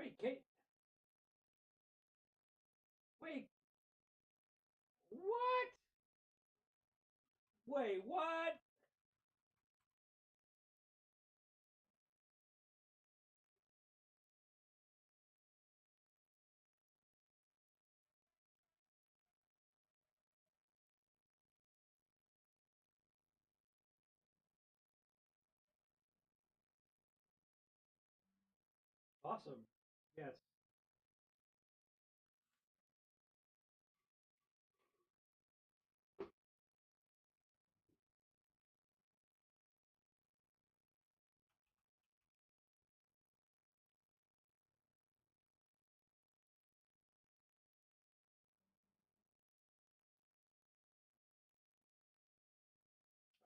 Wait, Kate. Wait. What? Wait, what? Awesome. Yes.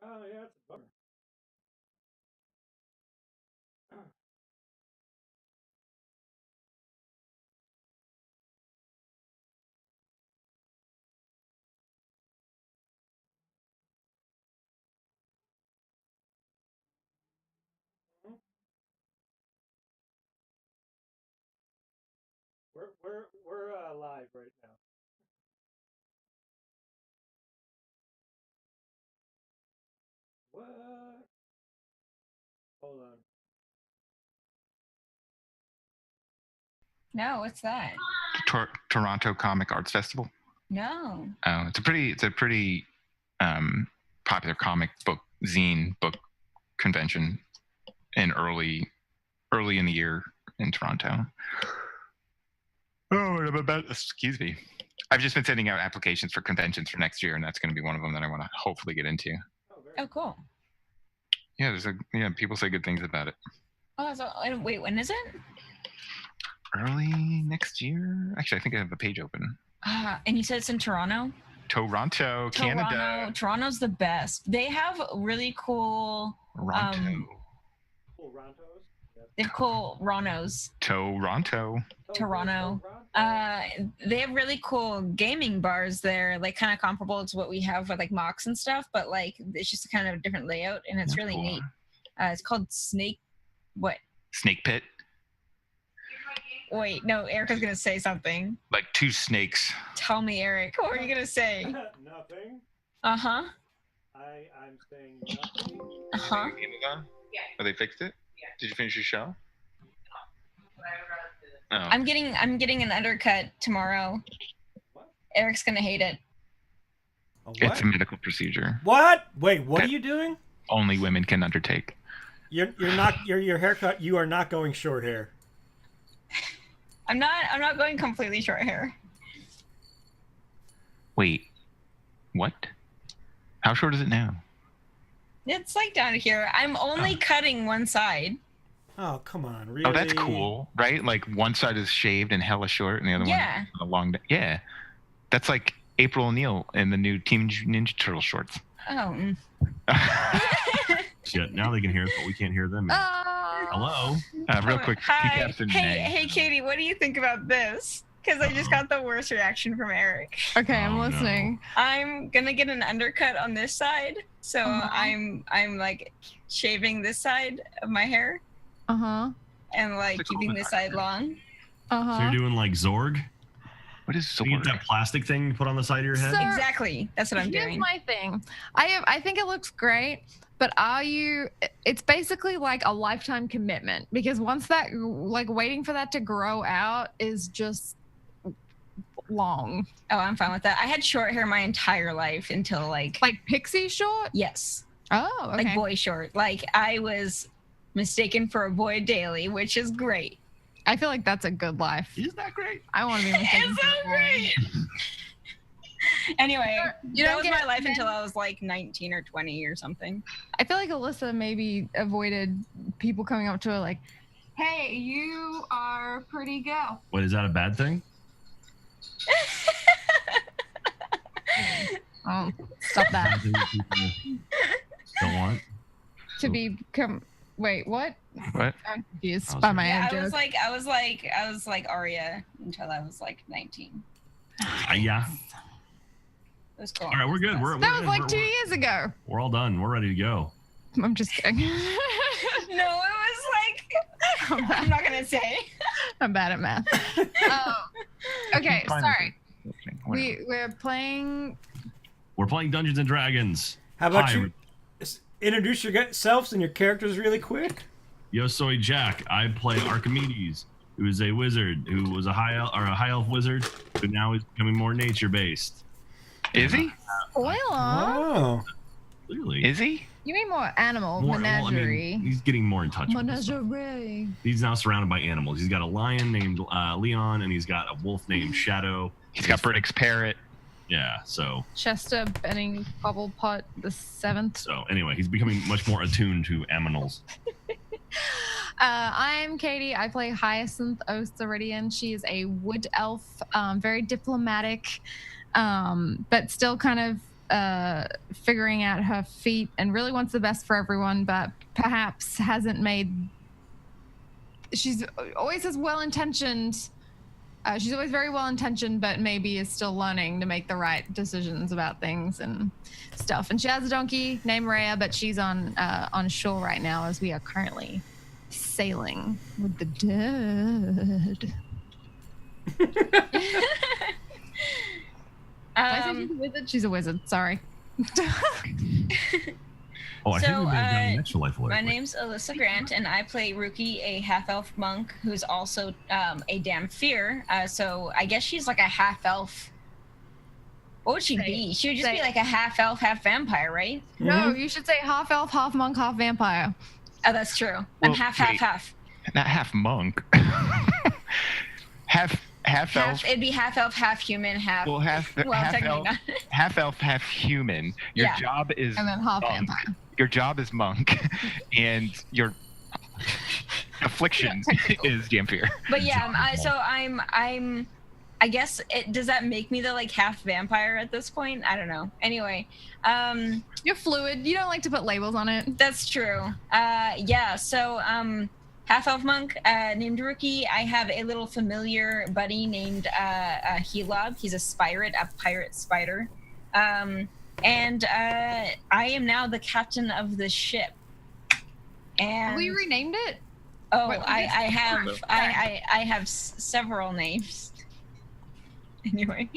Oh, yeah, that's a bummer. We're live right now. What? Hold on. No, what's that? Toronto Comic Arts Festival. No. Oh, it's a pretty popular comic book zine book convention in early in the year in Toronto. Oh, excuse me. I've just been sending out applications for conventions for next year, and that's going to be one of them that I want to hopefully get into. Oh, cool. Yeah, people say good things about it. Oh, so wait, when is it? Early next year. Actually, I think I have the page open. And you said it's in Toronto? Toronto, Canada. Toronto's the best. They have really cool. Cool Rontos. They have cool Ronos. Toronto. They have really cool gaming bars there, like kind of comparable to what we have with like Mox and stuff, but like it's just a kind of different layout, and it's really cool. Neat. It's called Snake. What? Snake Pit. Wait, no, Erica's gonna say something. Like two snakes. Tell me, Eric. What are you gonna say? Nothing. Uh-huh. I'm saying nothing. Uh-huh. Amazon? Yeah. Oh, they fixed it? Yeah. Did you finish your show? Oh. I'm getting an undercut tomorrow. What? Eric's gonna hate it. It's a medical procedure. What? Wait, what are you doing? Only women can undertake. You're not your haircut. You are not going short hair. I'm not going completely short hair. Wait, what? How short is it now? It's like down here. I'm only cutting one side. Oh, come on, really? Oh, that's cool, right? Like one side is shaved and hella short, and the other one is a long. Yeah, that's like April O'Neil in the new Teenage Ninja Turtle shorts. Oh. Shit, now they can hear us, but we can't hear them. Hello. Real quick. Hi. Hey, Katie, what do you think about this? Because I just got the worst reaction from Eric. Okay, I'm listening. No. I'm gonna get an undercut on this side, so I'm like shaving this side of my hair. And like keeping this side long. So you're doing like Zorg? What is Zorg? You get that plastic thing you put on the side of your head? So, exactly. That's what I'm doing. Here's my thing. I think it looks great, but it's basically like a lifetime commitment, because once that, like waiting for that to grow out is just long. Oh, I'm fine with that. I had short hair my entire life until like pixie short? Yes. Oh, okay. Like boy short. Like I was mistaken for a boy daily, which is great. I feel like that's a good life. Is that great? I want to be mistaken. It's so great. Anyway, that was my life until I was like 19 or 20 or something. I feel like Alyssa maybe avoided people coming up to her like, "Hey, you are a pretty girl." What, is that a bad thing? Oh, stop that. Don't want to become. Wait, what? What? I'm confused by my own joke. I was like Arya until I was like 19. Yeah. It was cool. All right, we're good. That was like 2 years ago. We're all done. We're ready to go. I'm just kidding. No, it was like I'm not gonna say. I'm bad at math. Okay, Fine. sorry. Whatever. We're playing. We're playing Dungeons and Dragons. How about Hi, you introduce yourselves and your characters really quick? Yo soy Jack. I play Archimedes, who is a wizard, who was a high elf wizard, who now is becoming more nature based. Is he? Spoiler. Oh. Clearly. Is he? You mean more animal Well, I menagerie? mean, he's getting more in touch with himself. Menagerie. He's now surrounded by animals. He's got a lion named Leon, and he's got a wolf named Shadow. He's got Burdick's parrot. Yeah, so Chester Benning Cobblepot the 7th. anyway, he's becoming much more attuned to aminals. I'm Katie. I play Hyacinth Otheridian. She is a wood elf, very diplomatic, but still kind of figuring out her feet and really wants the best for everyone, but perhaps hasn't made. She's always as well-intentioned. She's always very well-intentioned, but maybe is still learning to make the right decisions about things and stuff. And she has a donkey named Rhea, but she's on shore right now as we are currently sailing with the dead. Did I say she's a wizard? She's a wizard. Sorry. Oh, I think So, we've been down an extra life My alert. name's Alyssa Grant, and I play Ruki, a half-elf monk who's also a Damphir. So I guess she's like a half-elf. What would she be? She would just be like a half-elf, half-vampire, right? No, you should say half elf, half monk, half vampire. Oh, that's true. I'm Well, half, wait. half. Not half monk. half elf. It'd be half-elf, half-human, half. Well, half technically elf, not. half elf, half human. Your Yeah. job is And then half monk. vampire. Your job is monk, and your affliction is Damphir. But yeah, I'm. I guess does that make me the like half vampire at this point? I don't know. Anyway, You're fluid. You don't like to put labels on it. that's true. Yeah. So half elf monk named Rookie. I have a little familiar buddy named Helob. He's a pirate spider. And I am now the captain of the ship. And We renamed it. oh, Wait, I what is- have I have several names. Anyway,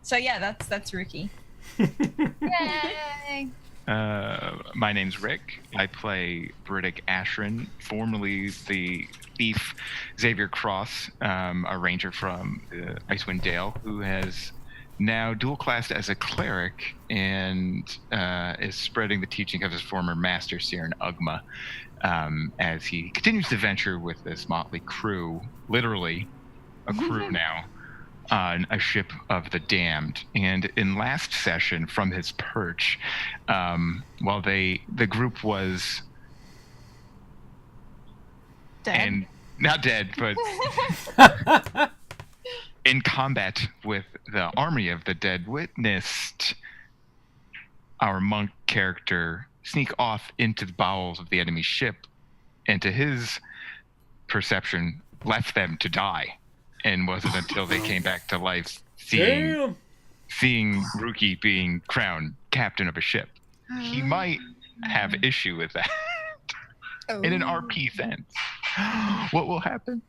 so yeah, that's Rookie. Yay! My name's Rick. I play Burdick Ashrin, formerly the thief Xavier Cross, a ranger from Icewind Dale, who has now dual-classed as a cleric and is spreading the teaching of his former master, Siren Ugma, as he continues to venture with this motley crew, literally a crew now, on a ship of the damned. And in last session, from his perch, while the group was Dead. and not dead, but in combat with the army of the dead, witnessed our monk character sneak off into the bowels of the enemy ship, and to his perception, left them to die. And wasn't until they came back to life, seeing Rookie being crowned captain of a ship. He might have issue with that in an RP sense. What will happen?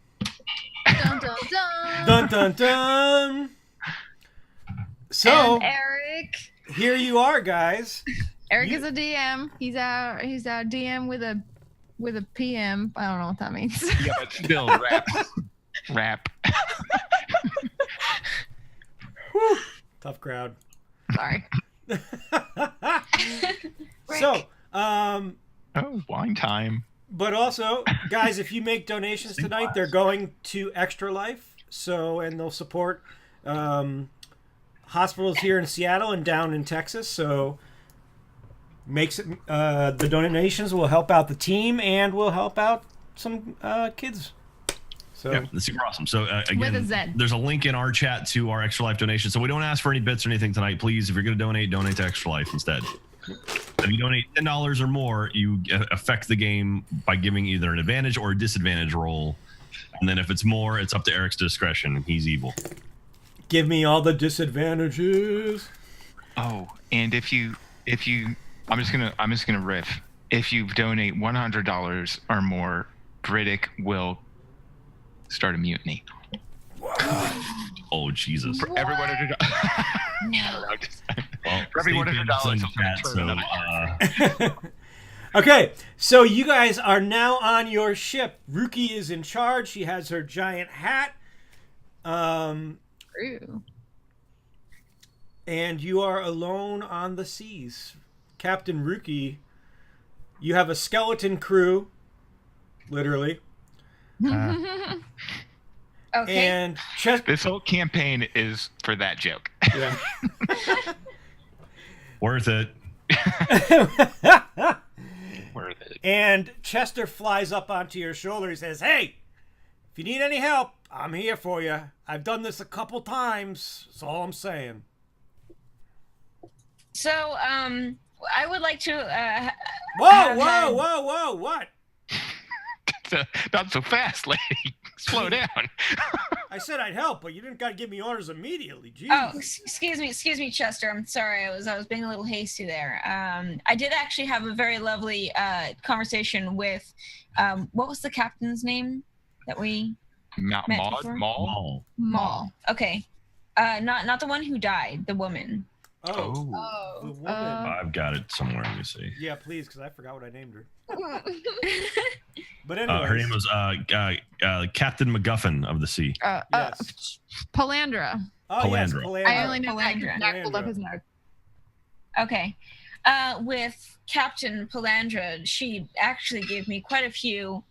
Dun, dun, dun. Dun dun dun. So And Eric. here you are, guys. Eric is a DM. He's our DM with a PM. I don't know what that means. Yeah, but still, rap. Whew. Tough crowd. Sorry. So, Oh, wine time. but also, guys, if you make donations tonight, they're going to Extra Life. So, and they'll support hospitals here in Seattle and down in Texas. So, the donations will help out the team and will help out some kids. So, Yeah, that's super awesome. So With a again, Z. there's a link in our chat to our Extra Life donation. So we don't ask for any bits or anything tonight. Please, if you're going to donate to Extra Life instead. If you donate $10 or more, you affect the game by giving either an advantage or a disadvantage roll. And then if it's more, it's up to Eric's discretion. He's evil. give me all the disadvantages. Oh, and if you, I'm just gonna riff. If you donate $100 or more, Burdick will start a mutiny. Oh Jesus! For everyone at a No. Well, For every $100, Steve Fann's in the chat, so, Okay, so you guys are now on your ship. Ruki is in charge. She has her giant hat. True. And you are alone on the seas. Captain Ruki, you have a skeleton crew, literally. Okay. And This whole campaign is for that joke. yeah. worth it. Worth it. And Chester flies up onto your shoulder. He says, "Hey, if you need any help, I'm here for you. I've done this a couple times. That's all I'm saying." So, I would like to. Whoa! What? Not so fast, lady. Slow down. I said I'd help, but you didn't gotta give me orders immediately. Jeez. Oh, excuse me, Chester. I'm sorry. I was being a little hasty there. I did actually have a very lovely conversation with. What was the captain's name that we met before? Maul. Maul. Okay. Not the one who died. The woman. Oh. The woman. I've got it somewhere. Let me see. Yeah, please, because I forgot what I named her. But anyway, Her name was Captain MacGuffin of the Sea. Yes. Palandra. Oh, yes, Palandra. Palandra. I only know that Palandra. because Jack pulled up his note. Okay. With Captain Palandra, she actually gave me quite a few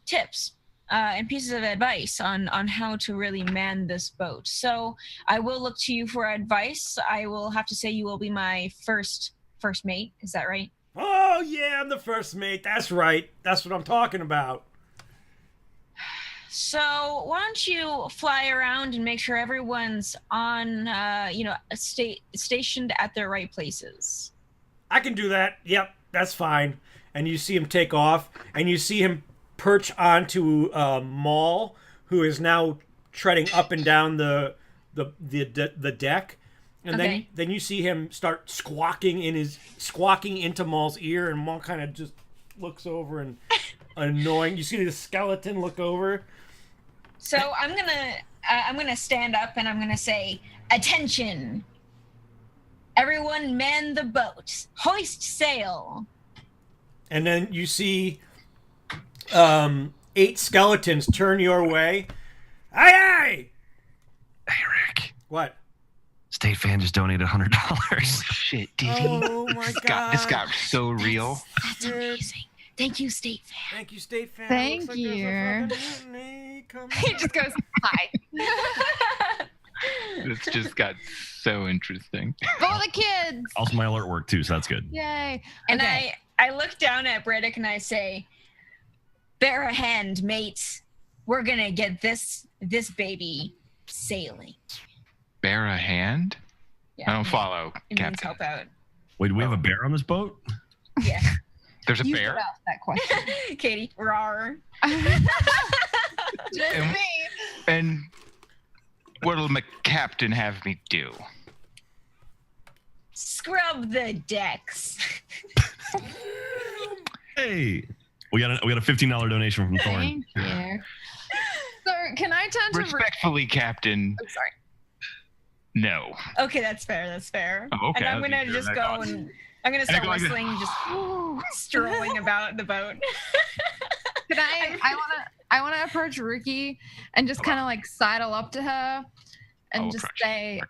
tips and pieces of advice on how to really man this boat. So I will look to you for advice. I will have to say you will be my first mate. Is that right? Oh, yeah, I'm the first mate. That's right. That's what I'm talking about. So why don't you fly around and make sure everyone's on, stationed at their right places. I can do that. Yep, that's fine. And you see him take off, and you see him perch onto Maul, who is now treading up and down the deck. And Okay. then you see him start squawking into Maul's ear, and Maul kind of just looks over and annoying. You see the skeleton look over. So I'm gonna stand up and I'm gonna say, "Attention! Everyone, man the boat. Hoist sail." And then you see 8 skeletons turn your way. Aye, aye! Hey, Rick. What? State Fan just donated $100. Shit, did Oh my god! This got so real. That's amazing. Thank you, State Fan. Thank you, State Fan. Thank Looks like you. there's a fucking mutiny coming. He just goes, hi. This just got so interesting. For the kids. Also, my alert worked too, so that's good. Yay. And Okay. I look down at Braddock and I say, "Bear a hand, mate. We're gonna get this baby sailing." Bear a hand? Yeah, I don't follow, It means Captain. help out. Wait, do we have a bear on this boat? Yeah. There's a You bear? should ask that question. Katie, rawr. Just And- me. And what'll my captain have me do? Scrub the decks. Hey, we got a $15 donation from Thorn. Thank you. So can I turn to Rick? Respectfully, Captain, I'm sorry. no. Okay, that's fair. That's fair. Oh, okay, And I'm I'll gonna do just that. go and I'm gonna I start go like this. whistling, just strolling about the boat. Can I wanna approach Ricky and just kind of like sidle up to her and I'll just approach say,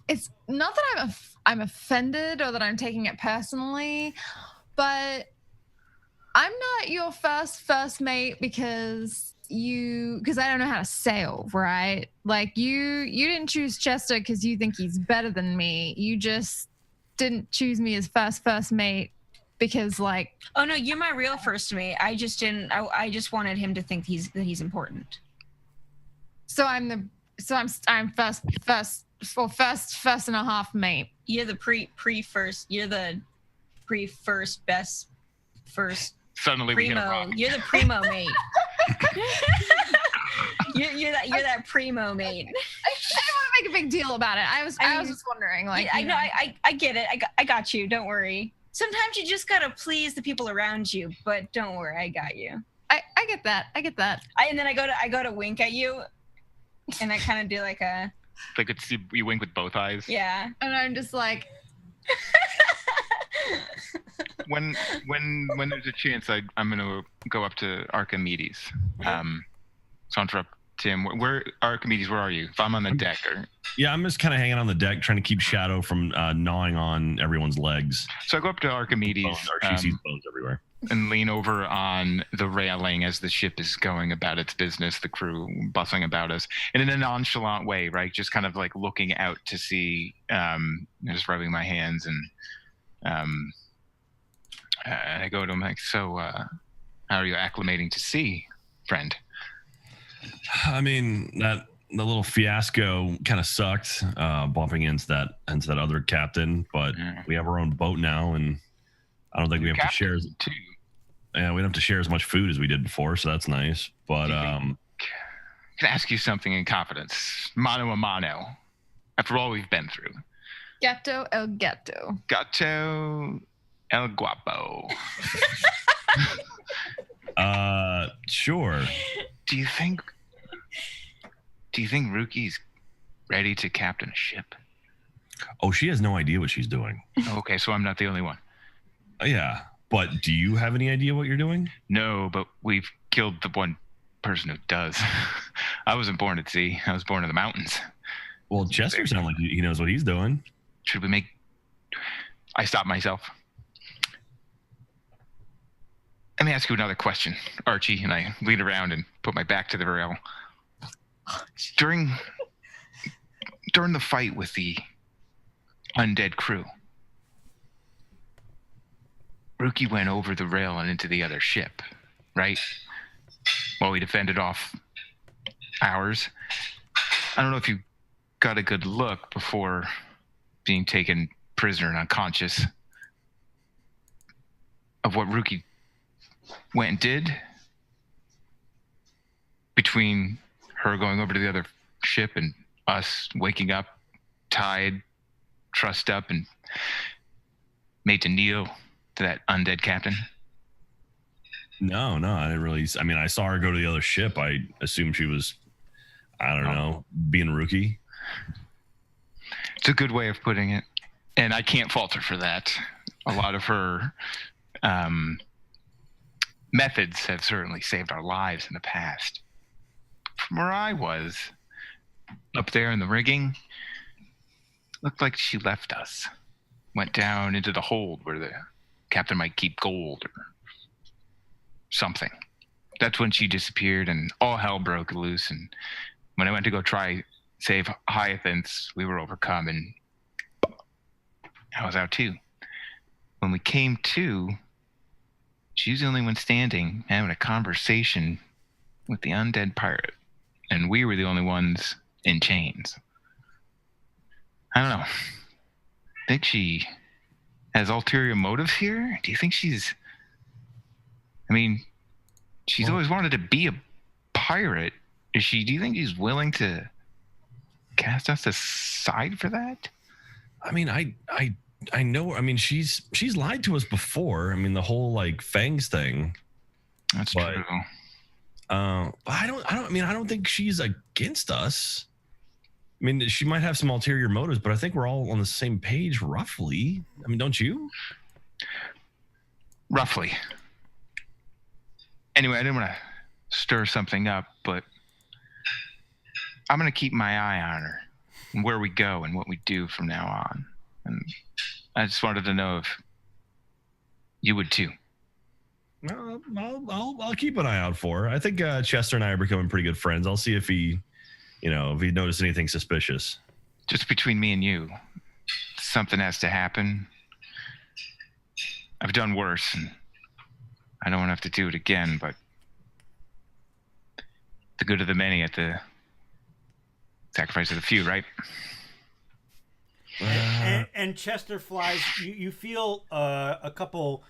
it's not that I'm offended or that I'm taking it personally, but I'm not your first mate because I don't know how to sail, right? Like you didn't choose Chester because you think he's better than me. You just didn't choose me as first mate because like Oh no, you're my real first mate. I just didn't. I just wanted him to think that he's important. I'm first and a half mate. You're the pre first. You're the pre first best first Suddenly we hit a primo. rock. You're the primo mate. you're that primo mate. I didn't want to make a big deal about it. I was just wondering, like, Yeah, I you know. I get it. I got you. Don't worry. Sometimes you just gotta please the people around you, but don't worry, I got you. I I get that. I get that. And then I go to wink at you, and I kind of do like a Like it's you wink with both eyes. yeah. And I'm just like, When there's a chance, I'm gonna go up to Archimedes. So interrupt Tim. Where Archimedes? Where are you? If I'm on the deck, or Yeah, I'm just kind of hanging on the deck, trying to keep Shadow from gnawing on everyone's legs. so I go up to Archimedes. Bones, she sees bones everywhere. And lean over on the railing as the ship is going about its business, the crew bustling about us, and in a nonchalant way, right? Just kind of like looking out to see, just rubbing my hands, and I go to him like, so, how are you acclimating to sea, friend? I mean, the little fiasco kind of sucked, bumping into that other captain, but Yeah. we have our own boat now, and I don't think we have to share. Too. Yeah, we don't have to share as much food as we did before, so that's nice. But Can I ask you something in confidence, mano a mano? After all we've been through, Gato el gato. gato el guapo. Sure. Do you think Ruki's ready to captain a ship? Oh, she has no idea what she's doing. Okay, so I'm not the only one. Yeah, but do you have any idea what you're doing? No, but we've killed the one person who does. I wasn't born at sea. I was born in the mountains. Well, Chester sounds like he knows what he's doing. Should we make... I stopped myself. Let me ask you another question, Archie, and I lean around and put my back to the rail. During the fight with the undead crew, Ruki went over the rail and into the other ship, right? While we defended off ours. I don't know if you got a good look before being taken prisoner and unconscious of what Ruki went and did between her going over to the other ship and us waking up, tied, trussed up, and made to kneel to that undead captain. No, I didn't really. I mean, I saw her go to the other ship. I assumed she was, I don't know, being a rookie. It's a good way of putting it, and I can't fault her for that. A lot of her methods have certainly saved our lives in the past. From where I was, up there in the rigging, looked like she left us, went down into the hold where the captain might keep gold or something. That's when she disappeared and all hell broke loose. And when I went to go try save Hyacinth, we were overcome and I was out too. When we came to, she was the only one standing having a conversation with the undead pirate. And we were the only ones in chains. I don't know. Think she has ulterior motives here? Do you think she's... I mean, she's always wanted to be a pirate. Do you think she's willing to cast us aside for that? I mean, I know. I mean, she's lied to us before. I mean, the whole like Fangs thing. That's But- true. I don't think she's against us. I mean, she might have some ulterior motives, but I think we're all on the same page, roughly. I mean, don't you? Roughly. Anyway, I didn't want to stir something up, but I'm going to keep my eye on her and where we go and what we do from now on. And I just wanted to know if you would too. I'll keep an eye out for her. I think Chester and I are becoming pretty good friends. I'll see if he noticed anything suspicious. Just between me and you, something has to happen. I've done worse, and I don't want to have to do it again, but the good of the many at the sacrifice of the few, right? And Chester flies. You feel a couple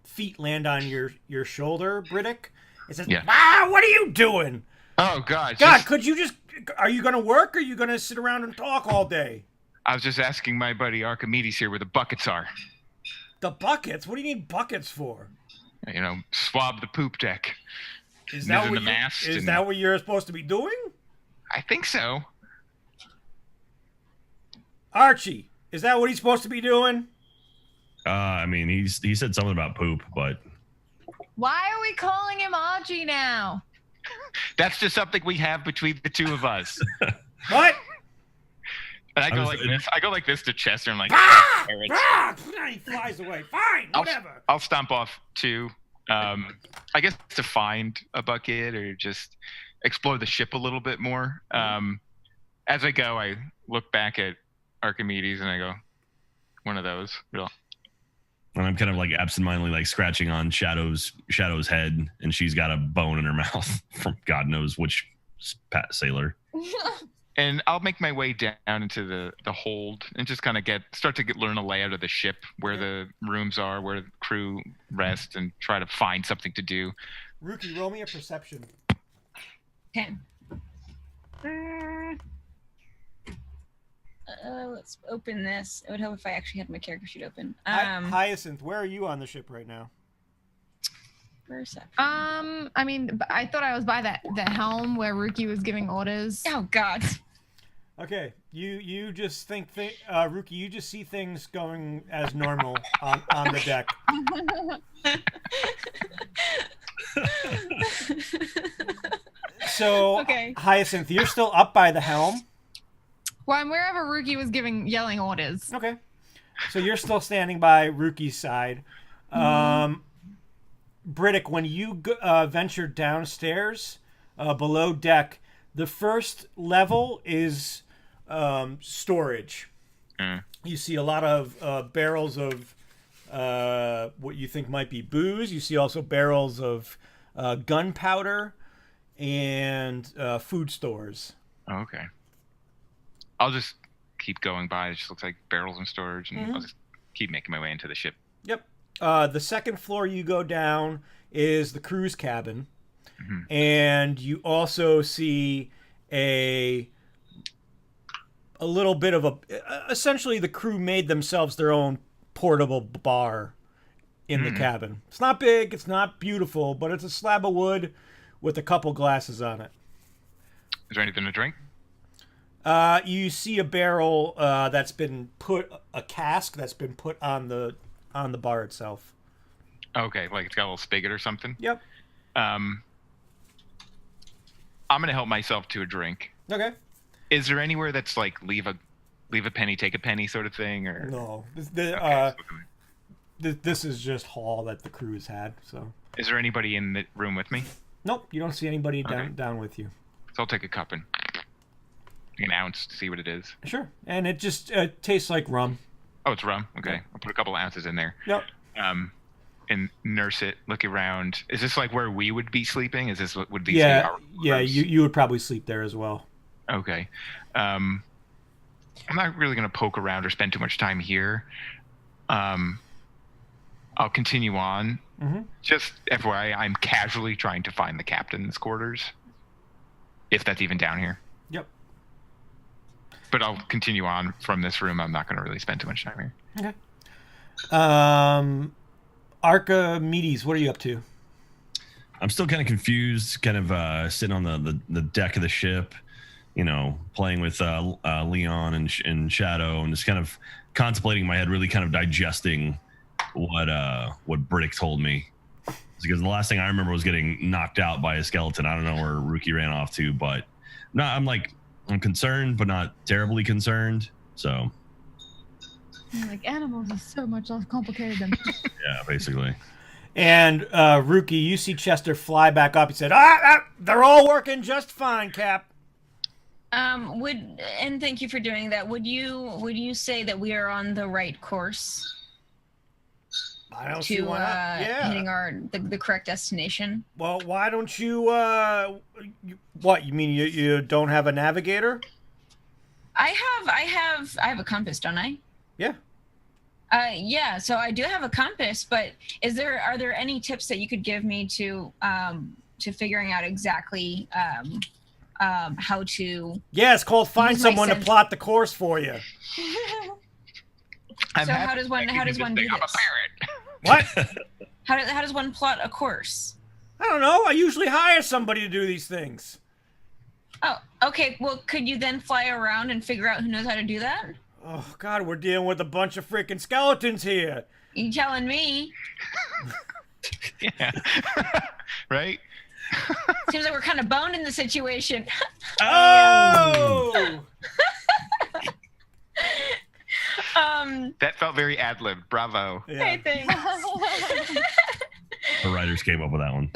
feet land on your shoulder, Briddick. It says, Yeah. What are you doing? Oh, God. God, could you just... Are you going to work, or are you going to sit around and talk all day? I was just asking my buddy Archimedes here where the buckets are. The buckets? What do you need buckets for? swab the poop deck. Is Nib that in what the mast is and- that what you're supposed to be doing? I think so. Archie, is that what he's supposed to be doing? I mean, he said something about poop, but Why are we calling him Archie now? That's just something we have between the two of us. What? And I go was- like this. I go like this to Chester. I'm like, Ah! "Parrots." Ah! He flies away. Fine, whatever. I'll stomp off too. I guess to find a bucket or just explore the ship a little bit more. As I go, I look back at Archimedes and I go, one of those. Real. and I'm kind of like absentmindedly like scratching on Shadow's head, and she's got a bone in her mouth from God knows which sailor. And I'll make my way down into the hold and just kind of learn a layout of the ship, where the rooms are, where the crew rest, and try to find something to do. Rookie, roll me a perception. Okay. Let's open this. I would hope if I actually had my character sheet open. Hyacinth, where are you on the ship right now? Perception. I mean, I thought I was by the helm where Rookie was giving orders. Oh God. Okay, you just think Rookie, you just see things going as normal on the deck. So, Okay. Hyacinth, you're still up by the helm. Well, I'm wherever Rookie was yelling orders. Okay. So you're still standing by Rookie's side. Briddick, when you venture downstairs below deck, the first level is storage. You see a lot of barrels of what you think might be booze. You see also barrels of gunpowder and food stores. Oh, okay. I'll just keep going by. It just looks like barrels in storage, and I'll just keep making my way into the ship. Yep. The second floor you go down is the crew's cabin, and you also see a little bit of essentially the crew made themselves their own portable bar in the cabin. It's not big, it's not beautiful, but it's a slab of wood with a couple glasses on it. Is there anything to drink? You see a barrel that's been a cask that's been put on the bar itself. Okay, like it's got a little spigot or something. Yep. I'm gonna help myself to a drink. Okay. Is there anywhere that's like leave a penny, take a penny sort of thing, or No. Okay, This is just hall that the crew's had. So. is there anybody in the room with me? Nope, you don't see anybody Okay. down with you. So I'll take a cup and an ounce to see what it is. Sure. And it just tastes like rum. Oh, it's rum. Okay, I'll put a couple ounces in there. Yep. And nurse it. Look around. Is this like where we would be sleeping? Is this what would be? Yeah. our Yeah. rooms? You would probably sleep there as well. Okay. I'm not really going to poke around or spend too much time here. I'll continue on. Just FYI, I'm casually trying to find the captain's quarters, if that's even down here. Yep. But I'll continue on from this room. I'm not going to really spend too much time here. Okay. Archimedes, what are you up to? I'm still kind of confused, kind of sitting on the deck of the ship, playing with Leon and Shadow, and just kind of contemplating in my head, really kind of digesting what Briddick told me. Because the last thing I remember was getting knocked out by a skeleton. I don't know where Rookie ran off to, but no, I'm concerned, but not terribly concerned. So Like animals is so much less complicated than. yeah, basically. And Rookie, you see Chester fly back up. He said, they're all working just fine, Cap. And thank you for doing that. Would you say that we are on the right course I don't see to why not. Yeah. hitting the correct destination? Well, why don't you, what, you mean you don't have a navigator? I have a compass, don't I? Yeah. Yeah, so I do have a compass, but are there any tips that you could give me to figuring out exactly how to? Yeah, it's called find Use my someone to sense. plot the course for you. I'm So happy how does one to do I'm a this? pirate. What? How does one plot a course? I don't know. I usually hire somebody to do these things. Oh, okay. Well, could you then fly around and figure out who knows how to do that? Oh, God, we're dealing with a bunch of freaking skeletons here. You telling me? Yeah. Right? Seems like we're kind of boned in the situation. Oh! That felt very ad-libbed. Bravo. Yeah. Hey, thanks. The writers came up with that one.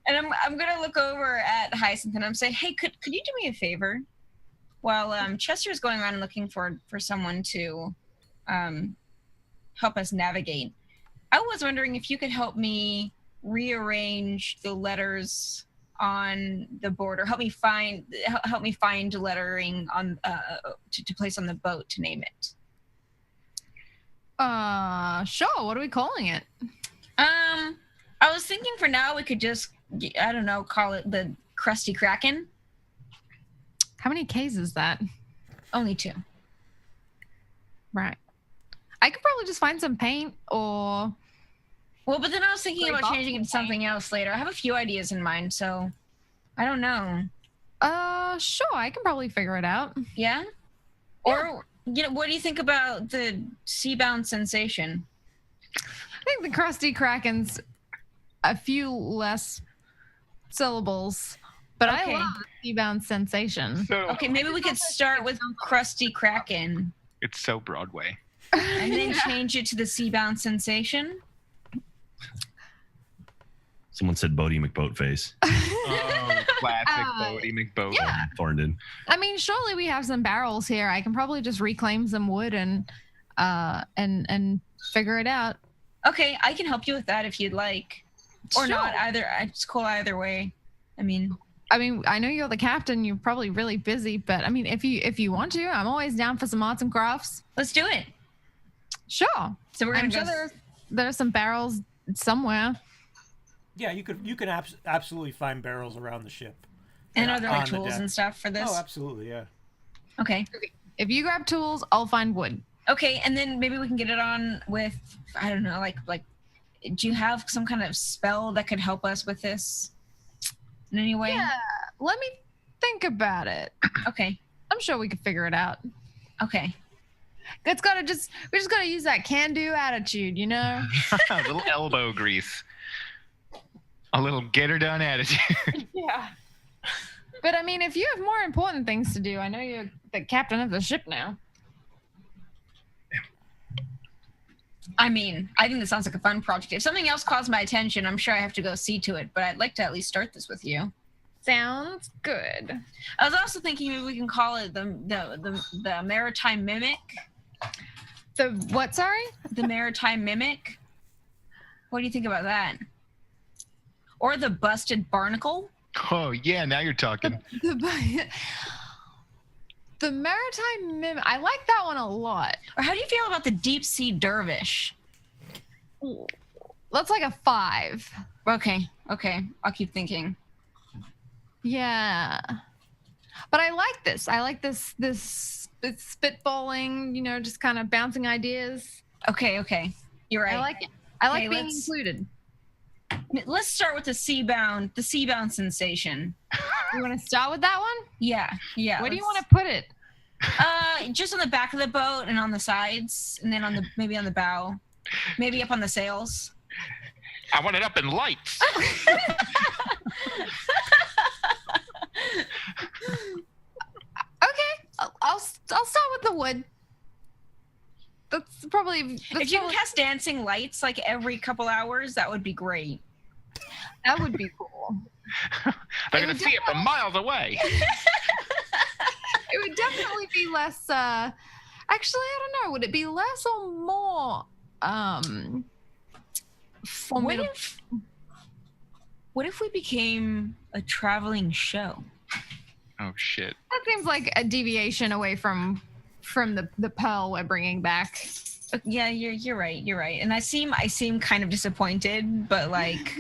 And I'm gonna look over at Hyacinth and I'm saying, hey, could you do me a favor? While Chester's going around and looking for someone to help us navigate, I was wondering if you could help me rearrange the letters on the board, or help me find lettering on to place on the boat to name it. Sure. What are we calling it? I was thinking for now we could just, I don't know, call it the Krusty Kraken. How many K's is that? Only 2. Right. I could probably just find some paint or... Well, but then I was thinking Gray about box changing it to paint. something else later. I have a few ideas in mind, so I don't know. Sure. I can probably figure it out. Yeah? Or, what do you think about the Seabound Sensation? I think the Krusty Kraken's a few less syllables, but Okay. I love the Seabound Sensation. So Okay, maybe we could start with Krusty Kraken it's so Broadway. and then change it to the Seabound Sensation. Someone said Bodie McBoatface. Oh, classic Bodie McBoat. Yeah. Thornton. I mean, surely we have some barrels here. I can probably just reclaim some wood and figure it out. Okay, I can help you with that if you'd like. Or Sure. not, either. It's cool either way. I mean, I know you're the captain. You're probably really busy, but I mean, if you want to, I'm always down for some arts and crafts. let's do it. Sure. So we're gonna I'm go. sure there's some barrels somewhere. Yeah, you can absolutely find barrels around the ship. And are there like on the tools deck. and stuff for this? Oh, absolutely, yeah. Okay. If you grab tools, I'll find wood. Okay, and then maybe we can get it on with, I don't know, like do you have some kind of spell that could help us with this in any way? Yeah. Let me think about it. Okay. I'm sure we could figure it out. Okay. We just gotta use that can-do attitude, you know? A little elbow grease. A little get her done attitude. Yeah. But I mean, if you have more important things to do, I know you're the captain of the ship now. I mean, I think this sounds like a fun project. If something else calls my attention, I'm sure I have to go see to it, but I'd like to at least start this with you. Sounds good. I was also thinking maybe we can call it the Maritime Mimic. The what, sorry? The Maritime Mimic. What do you think about that? Or the Busted Barnacle? Oh yeah, now you're talking. The Maritime Mimic. I like that one a lot. Or how do you feel about the Deep Sea Dervish? That's like a 5. Okay, I'll keep thinking. Yeah. But I like this. I like this it's spitballing, you know, just kind of bouncing ideas. Okay. You're right. I like it. I like Okay, being let's- included. Let's start with the Seabound Sensation. You want to start with that one? Yeah. Where do you want let's- to put it? Just on the back of the boat and on the sides, and then maybe on the bow, maybe up on the sails. I want it up in lights. Okay, I'll start with the wood. That's probably If you can cast dancing lights like every couple hours, that would be great. that would be cool. They're gonna see it from miles away. It would definitely be less. Actually, I don't know. Would it be less or more? What if we became a traveling show? Oh shit. That seems like a deviation away from the pearl we're bringing back. Yeah, you're right. You're right. And I seem kind of disappointed, but like,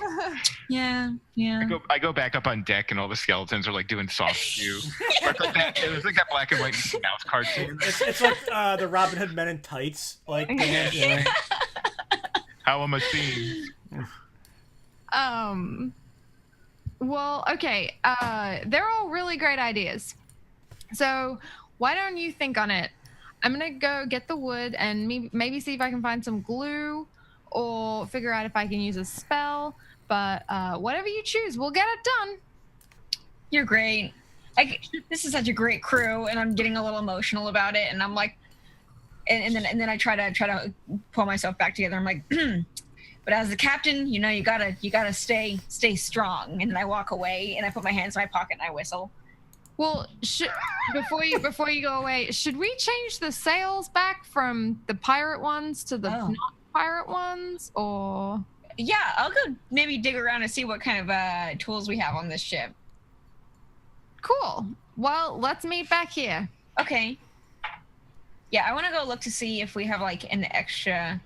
yeah. I go back up on deck, and all the skeletons are like doing soft shoe. It's like that black and white Mickey Mouse cartoon. It's like the Robin Hood Men in Tights, like dance. Yeah. How am I seeing? Well, okay. They're all really great ideas. So why don't you think on it? I'm gonna go get the wood and maybe see if I can find some glue or figure out if I can use a spell. But whatever you choose, we'll get it done. You're great. This is such a great crew, and I'm getting a little emotional about it. And I'm like, and then I try to pull myself back together. I'm like, but as the captain, you gotta stay strong. And then I walk away, and I put my hands in my pocket and I whistle. Well, before you go away, should we change the sails back from the pirate ones to the not pirate ones, or? Yeah, I'll go maybe dig around and see what kind of tools we have on this ship. Cool. Well, let's meet back here. Okay. Yeah, I want to go look to see if we have like an extra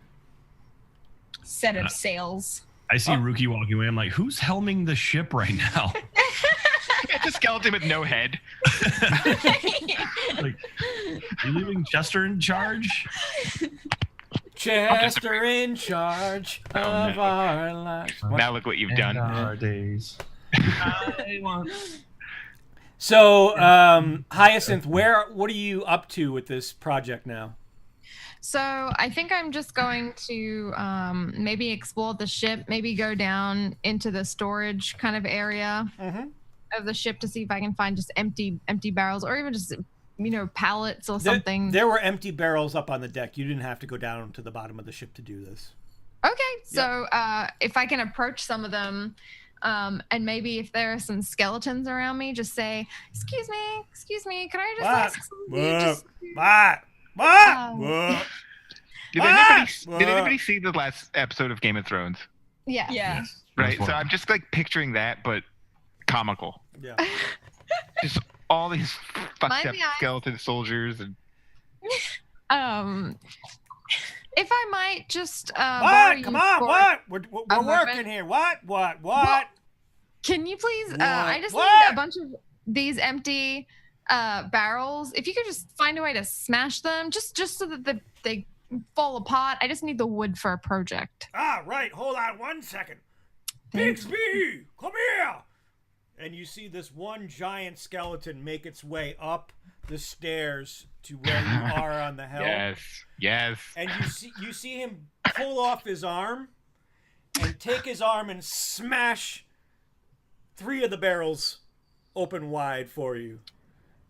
set of sails. I see Rookie walking away. I'm like, who's helming the ship right now? It's a skeleton with no head. Like, are you leaving Chester in charge? Chester in charge of our lives. Now look what you've done. Our days. So, Hyacinth, what are you up to with this project now? So I think I'm just going to maybe explore the ship, maybe go down into the storage kind of area of the ship to see if I can find just empty barrels, or even just pallets or something. There were empty barrels up on the deck. You didn't have to go down to the bottom of the ship to do this. Okay, so if I can approach some of them, and maybe if there are some skeletons around me, just say, excuse me, can I just ask something? What? Did anybody see the last episode of Game of Thrones? Yeah. Yeah. Right. So I'm just like picturing that, but comical. Yeah. Just all these fucked Mind up the eyes. skeleton soldiers and. If I might just borrow you Come on! for What? We're a working moment. here. What? Well, can you please? I just What? need a bunch of these empty barrels. If you could just find a way to smash them, just so that they fall apart. I just need the wood for a project. Right. Hold on 1 second. Bixby, come here. And you see this one giant skeleton make its way up the stairs to where you are on the helm. Yes. And you see him pull off his arm and take his arm and smash 3 of the barrels open wide for you.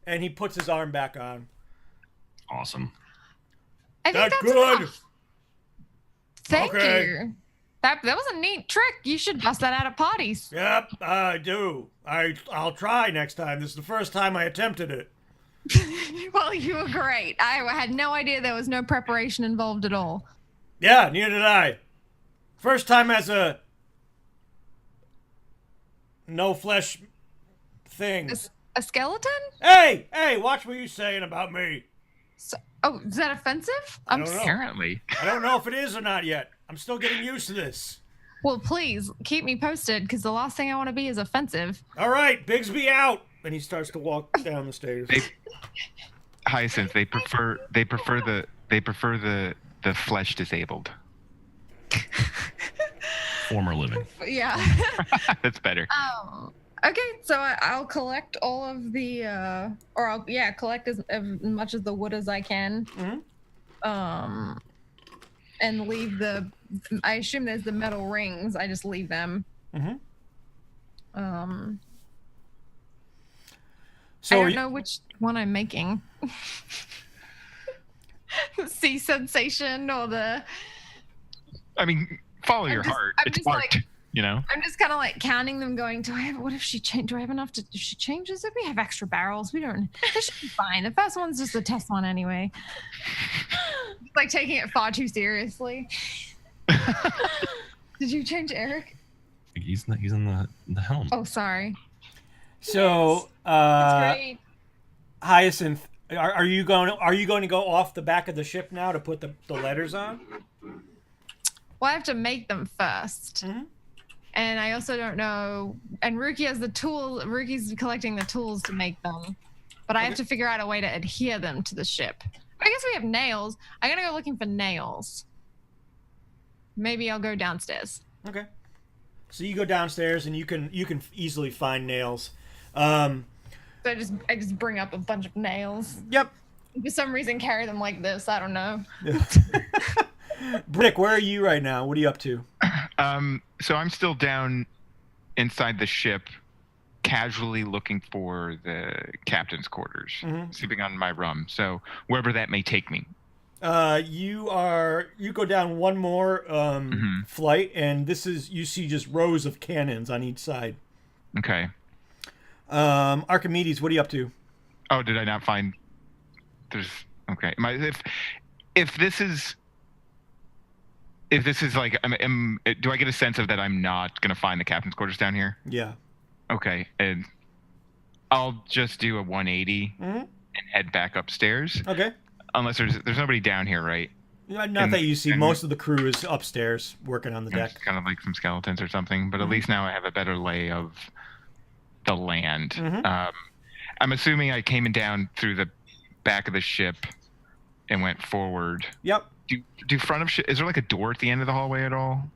And he puts his arm back on. Awesome. I think That's that's good. enough. Thank Okay. you. That was a neat trick. You should bust that out at parties. Yep, I do. I'll try next time. This is the first time I attempted it. Well, you were great. I had no idea there was no preparation involved at all. Yeah, neither did I. First time as a no flesh thing. A skeleton? Hey, watch what you're saying about me. Is that offensive? I don't know. Apparently. I don't know if it is or not yet. I'm still getting used to this. Well, please keep me posted, because the last thing I want to be is offensive. All right, Bigsby out. And he starts to walk down the stairs. Hyacinth, they prefer the flesh disabled. Former living. Yeah. That's better. Okay, so I'll collect all of the, or I'll collect as much of the wood as I can. And leave I assume there's the metal rings. I just leave them. So I don't know which one I'm making. Sea sensation or the. I mean, follow your heart. I'm It's just art, like- you know? I'm just kind of like counting them, going, do I have enough to? If she changes it, we have extra barrels. We don't. This should be fine. The first one's just a test one anyway. Like taking it far too seriously. Did you change Eric? He's in the helm. Oh, sorry. So, That's great. Hyacinth, Are you going to go off the back of the ship now to put the letters on? Well, I have to make them 1st. Mhm. And I also don't know. And Rookie has the tool. Rookie's collecting the tools to make them. But I have to figure out a way to adhere them to the ship. I guess we have nails. I'm going to go looking for nails. Maybe I'll go downstairs. Okay. So you go downstairs and you can easily find nails. So I just bring up a bunch of nails. Yep. For some reason, carry them like this. I don't know. Brick, where are you right now? What are you up to? So I'm still down inside the ship, casually looking for the captain's quarters, sleeping on my rum. So wherever that may take me. You go down one more flight, and you see just rows of cannons on each side. Okay. Archimedes, what are you up to? Oh, did I not find? There's okay. If this is like, do I get a sense of that I'm not gonna find the captain's quarters down here? Yeah. Okay, and I'll just do a 180 and head back upstairs. Okay. Unless there's nobody down here, right? Not that you see. Most of the crew is upstairs working on the deck. Kind of like some skeletons or something. But at least now I have a better lay of the land. I'm assuming I came down through the back of the ship and went forward. Yep. Do front of ship? Is there like a door at the end of the hallway at all?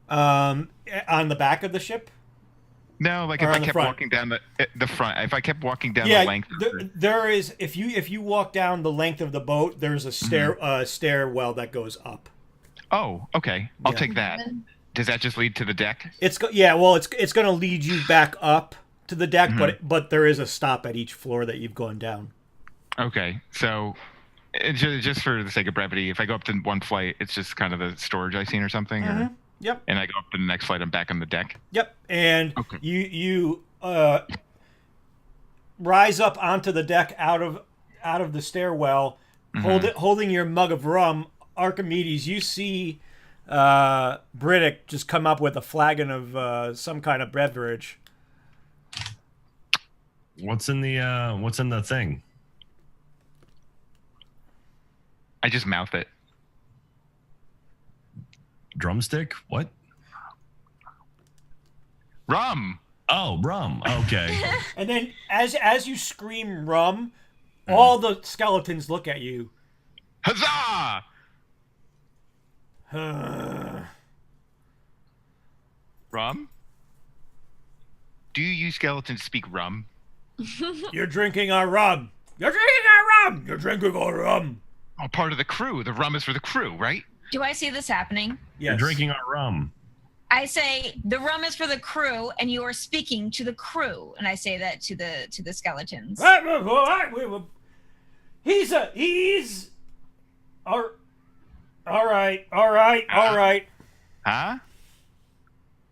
On the back of the ship? No, like Or if on I the kept front? walking down the front, if I kept walking down Yeah, the length. there is. If you walk down the length of the boat, there's a stairwell that goes up. Oh, okay. I'll Yeah. take that. Does that just lead to the deck? It's going to lead you back up to the deck, but there is a stop at each floor that you've gone down. Okay, so just for the sake of brevity, if I go up to one flight, it's just kind of the storage I seen or something. Or, Yep. and I go up to the next flight, I'm back on the deck. Yep. And Okay. you rise up onto the deck out of the stairwell, holding your mug of rum. Archimedes, you see Briddick just come up with a flagon of some kind of beverage. What's in the thing? I just mouth it. Drumstick? What? Rum! Oh, rum. Okay. And then as you scream rum, all the skeletons look at you. Huzzah! Rum? Do you skeletons speak rum? You're drinking our rum. You're drinking our rum. You're drinking our rum. Oh, part of the crew. The rum is for the crew, right? Do I see this happening? Yes. You're drinking our rum. I say the rum is for the crew, and you are speaking to the crew, and I say that to the skeletons. He's all right. Huh?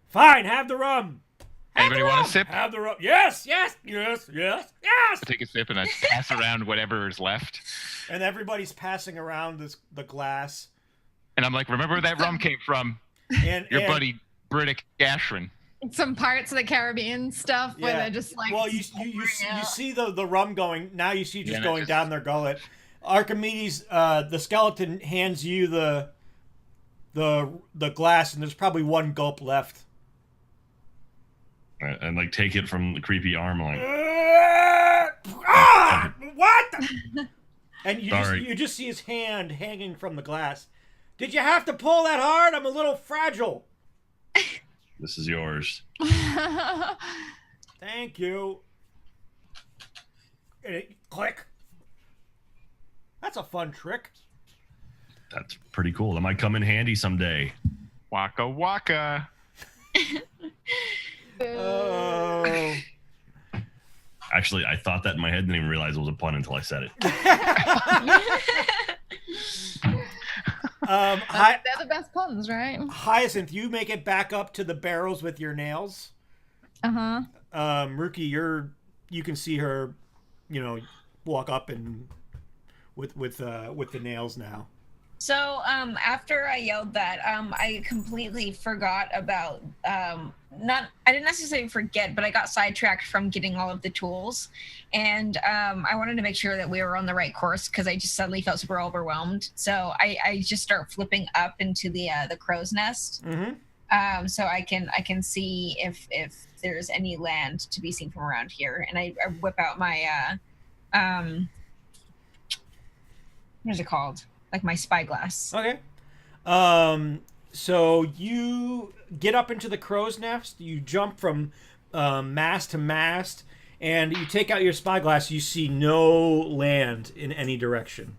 Fine, have the rum. Anybody want a sip? Have the rum. Yes. I take a sip and I pass around whatever is left. And everybody's passing around the glass. And I'm like, remember where that rum came from? And Your buddy Briddick Ashran. Some Pirates of the Caribbean stuff where they're just like. Well, you see the rum going. Now you see just Yeah, going down their gullet. Archimedes, the skeleton hands you the glass, and there's probably one gulp left. And like take it from the creepy arm, like What? And Sorry. you just see his hand hanging from the glass. Did you have to pull that hard? I'm a little fragile. this is yours. Thank you. And click. That's a fun trick. That's pretty cool. That might come in handy someday. Waka waka. Oh. Actually, I thought that in my head, didn't even realize it was a pun until I said it. They're the best puns, right? Hyacinth, you make it back up to the barrels with your nails. Rookie, you can see her, walk up and with the nails now. So after I yelled that, I completely forgot about not. I didn't necessarily forget, but I got sidetracked from getting all of the tools, and I wanted to make sure that we were on the right course because I just suddenly felt super overwhelmed. So I just start flipping up into the crow's nest, so I can see if there's any land to be seen from around here, and I whip out my what is it called? Like my spyglass. Okay. So you get up into the crow's nest. You jump from mast to mast, and you take out your spyglass. You see no land in any direction.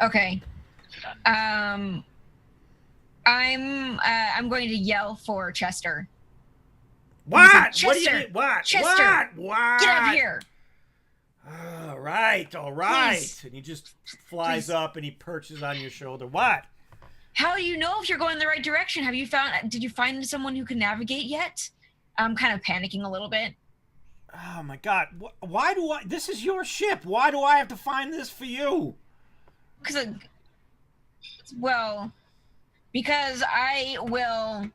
Okay. I'm going to yell for Chester. What? Chester! What do you mean? What? Chester! What? Get up here. All right. All right. Please. And he just flies Please. up and he perches on your shoulder. What? How do you know if you're going in the right direction? Did you find someone who can navigate yet? I'm kind of panicking a little bit. Oh my God. Why do I? This is your ship. Why do I have to find this for you? Because I will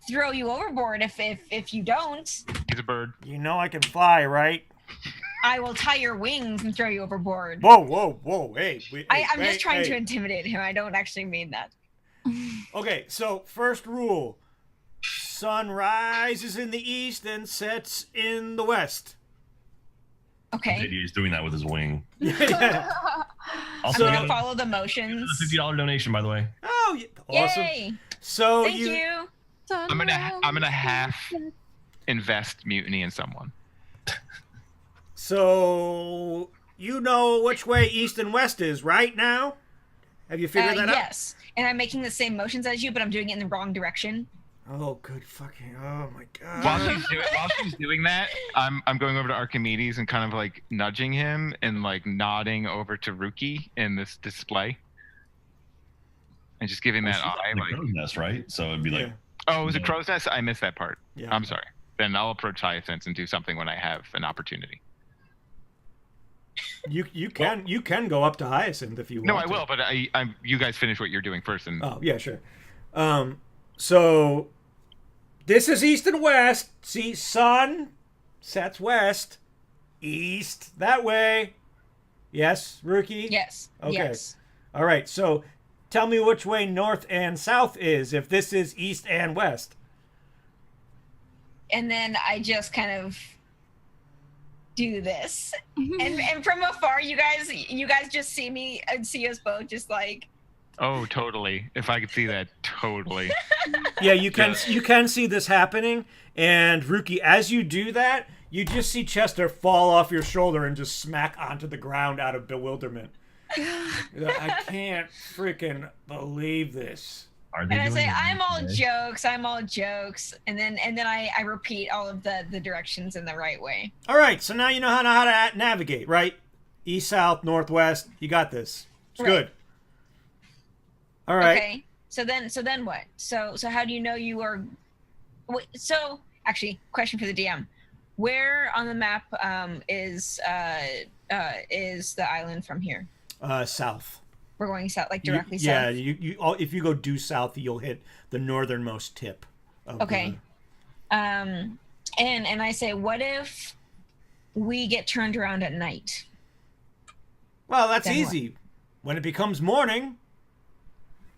throw you overboard if you don't. He's a bird. You know I can fly, right? I will tie your wings and throw you overboard. Whoa, whoa, whoa. Hey. I'm just trying to intimidate him. I don't actually mean that. Okay, so first rule. Sun rises in the east and sets in the west. Okay. Maybe he's doing that with his wing. Yeah. I'm Also, going to follow the motions. $50 donation, by the way. Oh, yeah. Awesome. Yay! So Thank you. I'm gonna half invest mutiny in someone. So you know which way east and west is, right now? Have you figured that out? Yes. And I'm making the same motions as you, but I'm doing it in the wrong direction. Oh, good fucking. Oh my God. While she's doing that, I'm going over to Archimedes and kind of like nudging him and like nodding over to Ruki in this display, and just giving that She's eye in the like, crow's nest, right? So it'd be like, Yeah. oh, it was a crow's nest. I missed that part. Yeah. I'm sorry. Then I'll approach Hyacinth and do something when I have an opportunity. You can go up to Hyacinth if you want. No, I to. will, but you guys finish what you're doing first, and Oh yeah, sure. So this is east and west. See, sun sets west, east that way. Yes, Rookie. Yes. Okay. Yes. All right. So tell me which way north and south is if this is east and west. And then I just kind of do this. and from afar you guys just see me and see us both just like oh, totally. If I could see that, totally. Yeah, you can see this happening, and Rookie, as you do that, you just see Chester fall off your shoulder and just smack onto the ground out of bewilderment. I can't freaking believe this. are they and I doing say it I'm all today? jokes and then I repeat all of the directions in the right way. All right, so now you know how to navigate, right? East, south, northwest. You got this. It's Right. good. All right. Okay. So then what? So how do you know you are so actually question for the DM. Where on the map is the island from here? South. We're going south, like directly Yeah, south. if you go due south, you'll hit the northernmost tip. Of Okay. And I say, what if we get turned around at night? Well, that's Then what? easy. When it becomes morning,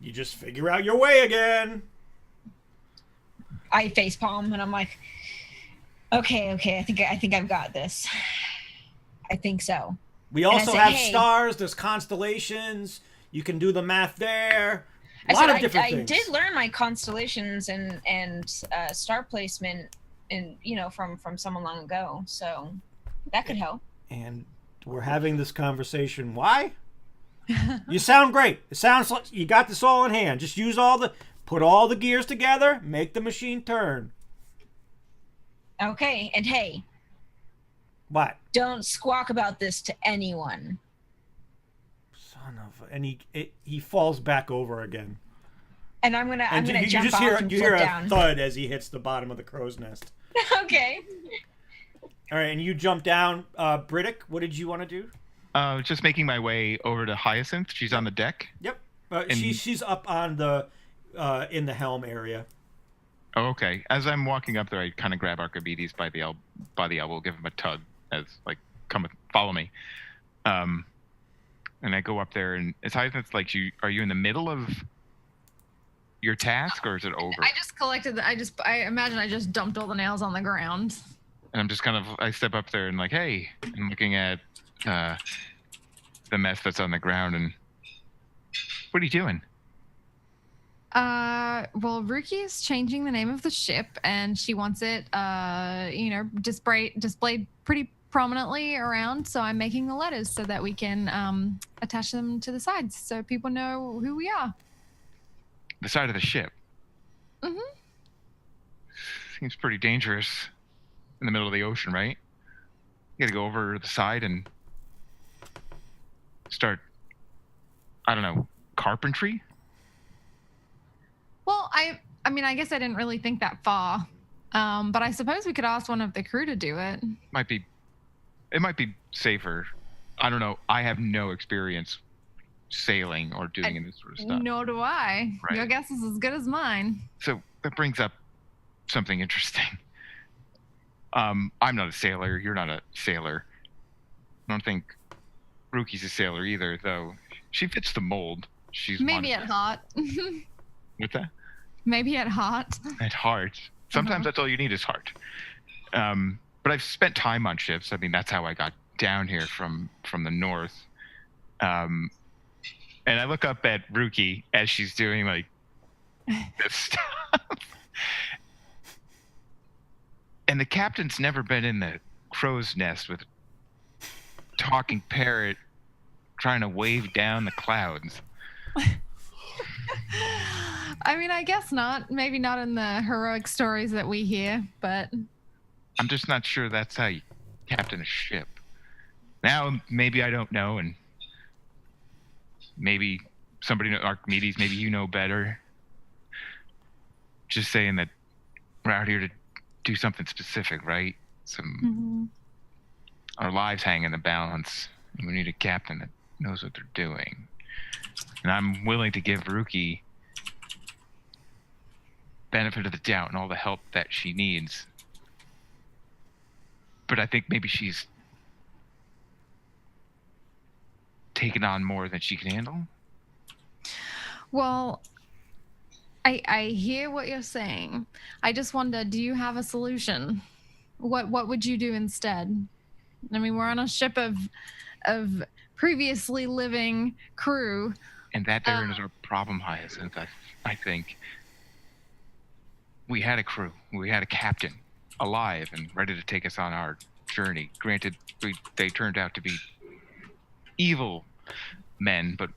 you just figure out your way again. I facepalm and I'm like, okay, I think I've got this. I think so. We I also say, have hey. stars. There's constellations. You can do the math there. A I lot said of different I things. did learn my constellations and star placement and from someone long ago, so that could help. And we're having this conversation. Why? You sound great. It sounds like you got this all in hand. Just put all the gears together, make the machine turn. Okay, and hey, What? don't squawk about this to anyone. Son of a... And he falls back over again. And I'm gonna You jump just off hear and you flip hear a down. thud as he hits the bottom of the crow's nest. Okay. All right, and you jump down. Briddick, what did you want to do? Just making my way over to Hyacinth. She's on the deck. Yep. And- She's up on the in the helm area. Oh, okay. As I'm walking up there, I kind of grab Archimedes by the elbow, give him a tug, as like, come follow me. And I go up there, and it's Hyacinth. Like, are you in the middle of your task, or is it over? I just collected. I imagine I just dumped all the nails on the ground. And I'm just I step up there and like, hey, I'm looking at the mess that's on the ground, and what are you doing? Well, Ruki is changing the name of the ship, and she wants it, displayed pretty prominently around. So I'm making the letters so that we can attach them to the sides, so people know who we are. The side of the ship. Mhm. Seems pretty dangerous in the middle of the ocean, right? You gotta go over the side and start, I don't know, carpentry? Well, I mean, I guess I didn't really think that far. But I suppose we could ask one of the crew to do it. It might be safer. I don't know. I have no experience sailing or doing any of this sort of stuff. Nor do I. Right. Your guess is as good as mine. So that brings up something interesting. I'm not a sailor. You're not a sailor. I don't think Ruki's a sailor either, though. She fits the mold. She's Maybe at heart. What's that? Maybe at heart. At heart. Sometimes that's all you need is heart. But I've spent time on ships. I mean, that's how I got down here from the north. And I look up at Ruki as she's doing like this stuff. And the captain's never been in the crow's nest with a talking parrot trying to wave down the clouds. I mean, I guess not. Maybe not in the heroic stories that we hear, but I'm just not sure that's how you captain a ship. Now, maybe I don't know, and maybe somebody, Archimedes, maybe you know better. Just saying that we're out here to do something specific, right? Our lives hang in the balance, and we need a captain that knows what they're doing. And I'm willing to give Ruki benefit of the doubt and all the help that she needs. But I think maybe she's taken on more than she can handle. well, I hear what you're saying. I just wonder, do you have a solution? What would you do instead? I mean, we're on a ship of previously living crew. And that therein is our problem, Hyacinth. I think we had a crew, we had a captain alive and ready to take us on our journey. Granted, they turned out to be evil men, but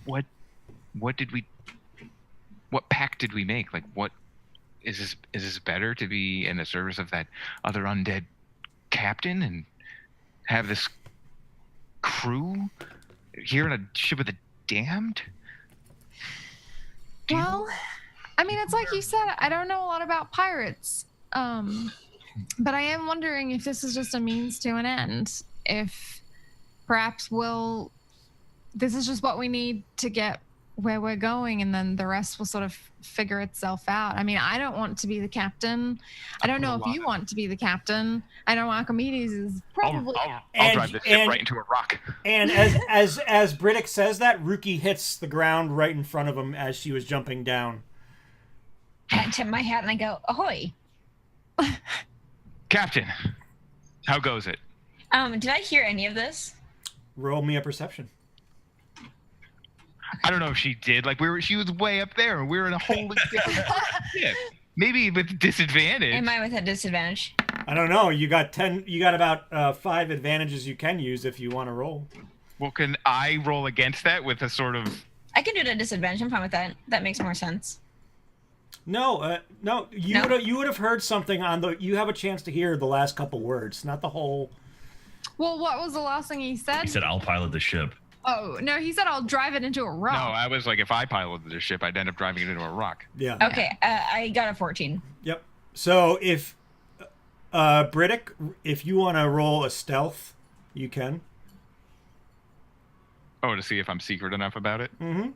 what pact did we make? Like, what is this better to be in the service of that other undead captain and have this crew here on a ship of the damned? Well, I mean, it's like you said, I don't know a lot about pirates. But I am wondering if this is just a means to an end. If perhaps this is just what we need to get where we're going, and then the rest will sort of figure itself out. I mean, I don't want to be the captain. I don't know if you want to be the captain. I know Archimedes is probably. I'll drive this ship right into a rock. And as Briddick says that, Ruki hits the ground right in front of him as she was jumping down. I tip my hat and I go, ahoy. Captain, how goes it? Did I hear any of this? Roll me a perception. I don't know if she did. Like, she was way up there, and we were in a wholly different ship. Maybe with disadvantage. Am I with a disadvantage? I don't know. You got 10. You got about 5 advantages you can use if you want to roll. Well, can I roll against that with a sort of? I can do it at disadvantage. I'm fine with that. That makes more sense. No, no. You would have heard something on the. You have a chance to hear the last couple words, not the whole. Well, what was the last thing he said? He said, "I'll pilot the ship." Oh no, he said I'll drive it into a rock. No, I was like, if I piloted the ship, I'd end up driving it into a rock. Yeah. Okay, I got a 14. Yep. So if Briddick, if you want to roll a stealth, you can. Oh, to see if I'm secret enough about it. Mm-hmm.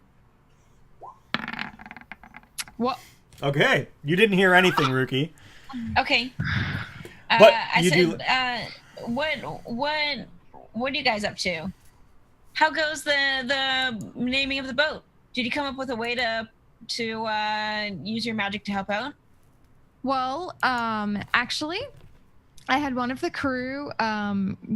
What? Okay, you didn't hear anything, Rookie. Okay. But I you said, do- what are you guys up to? How goes the naming of the boat? Did you come up with a way to use your magic to help out? Well, actually, I had one of the crew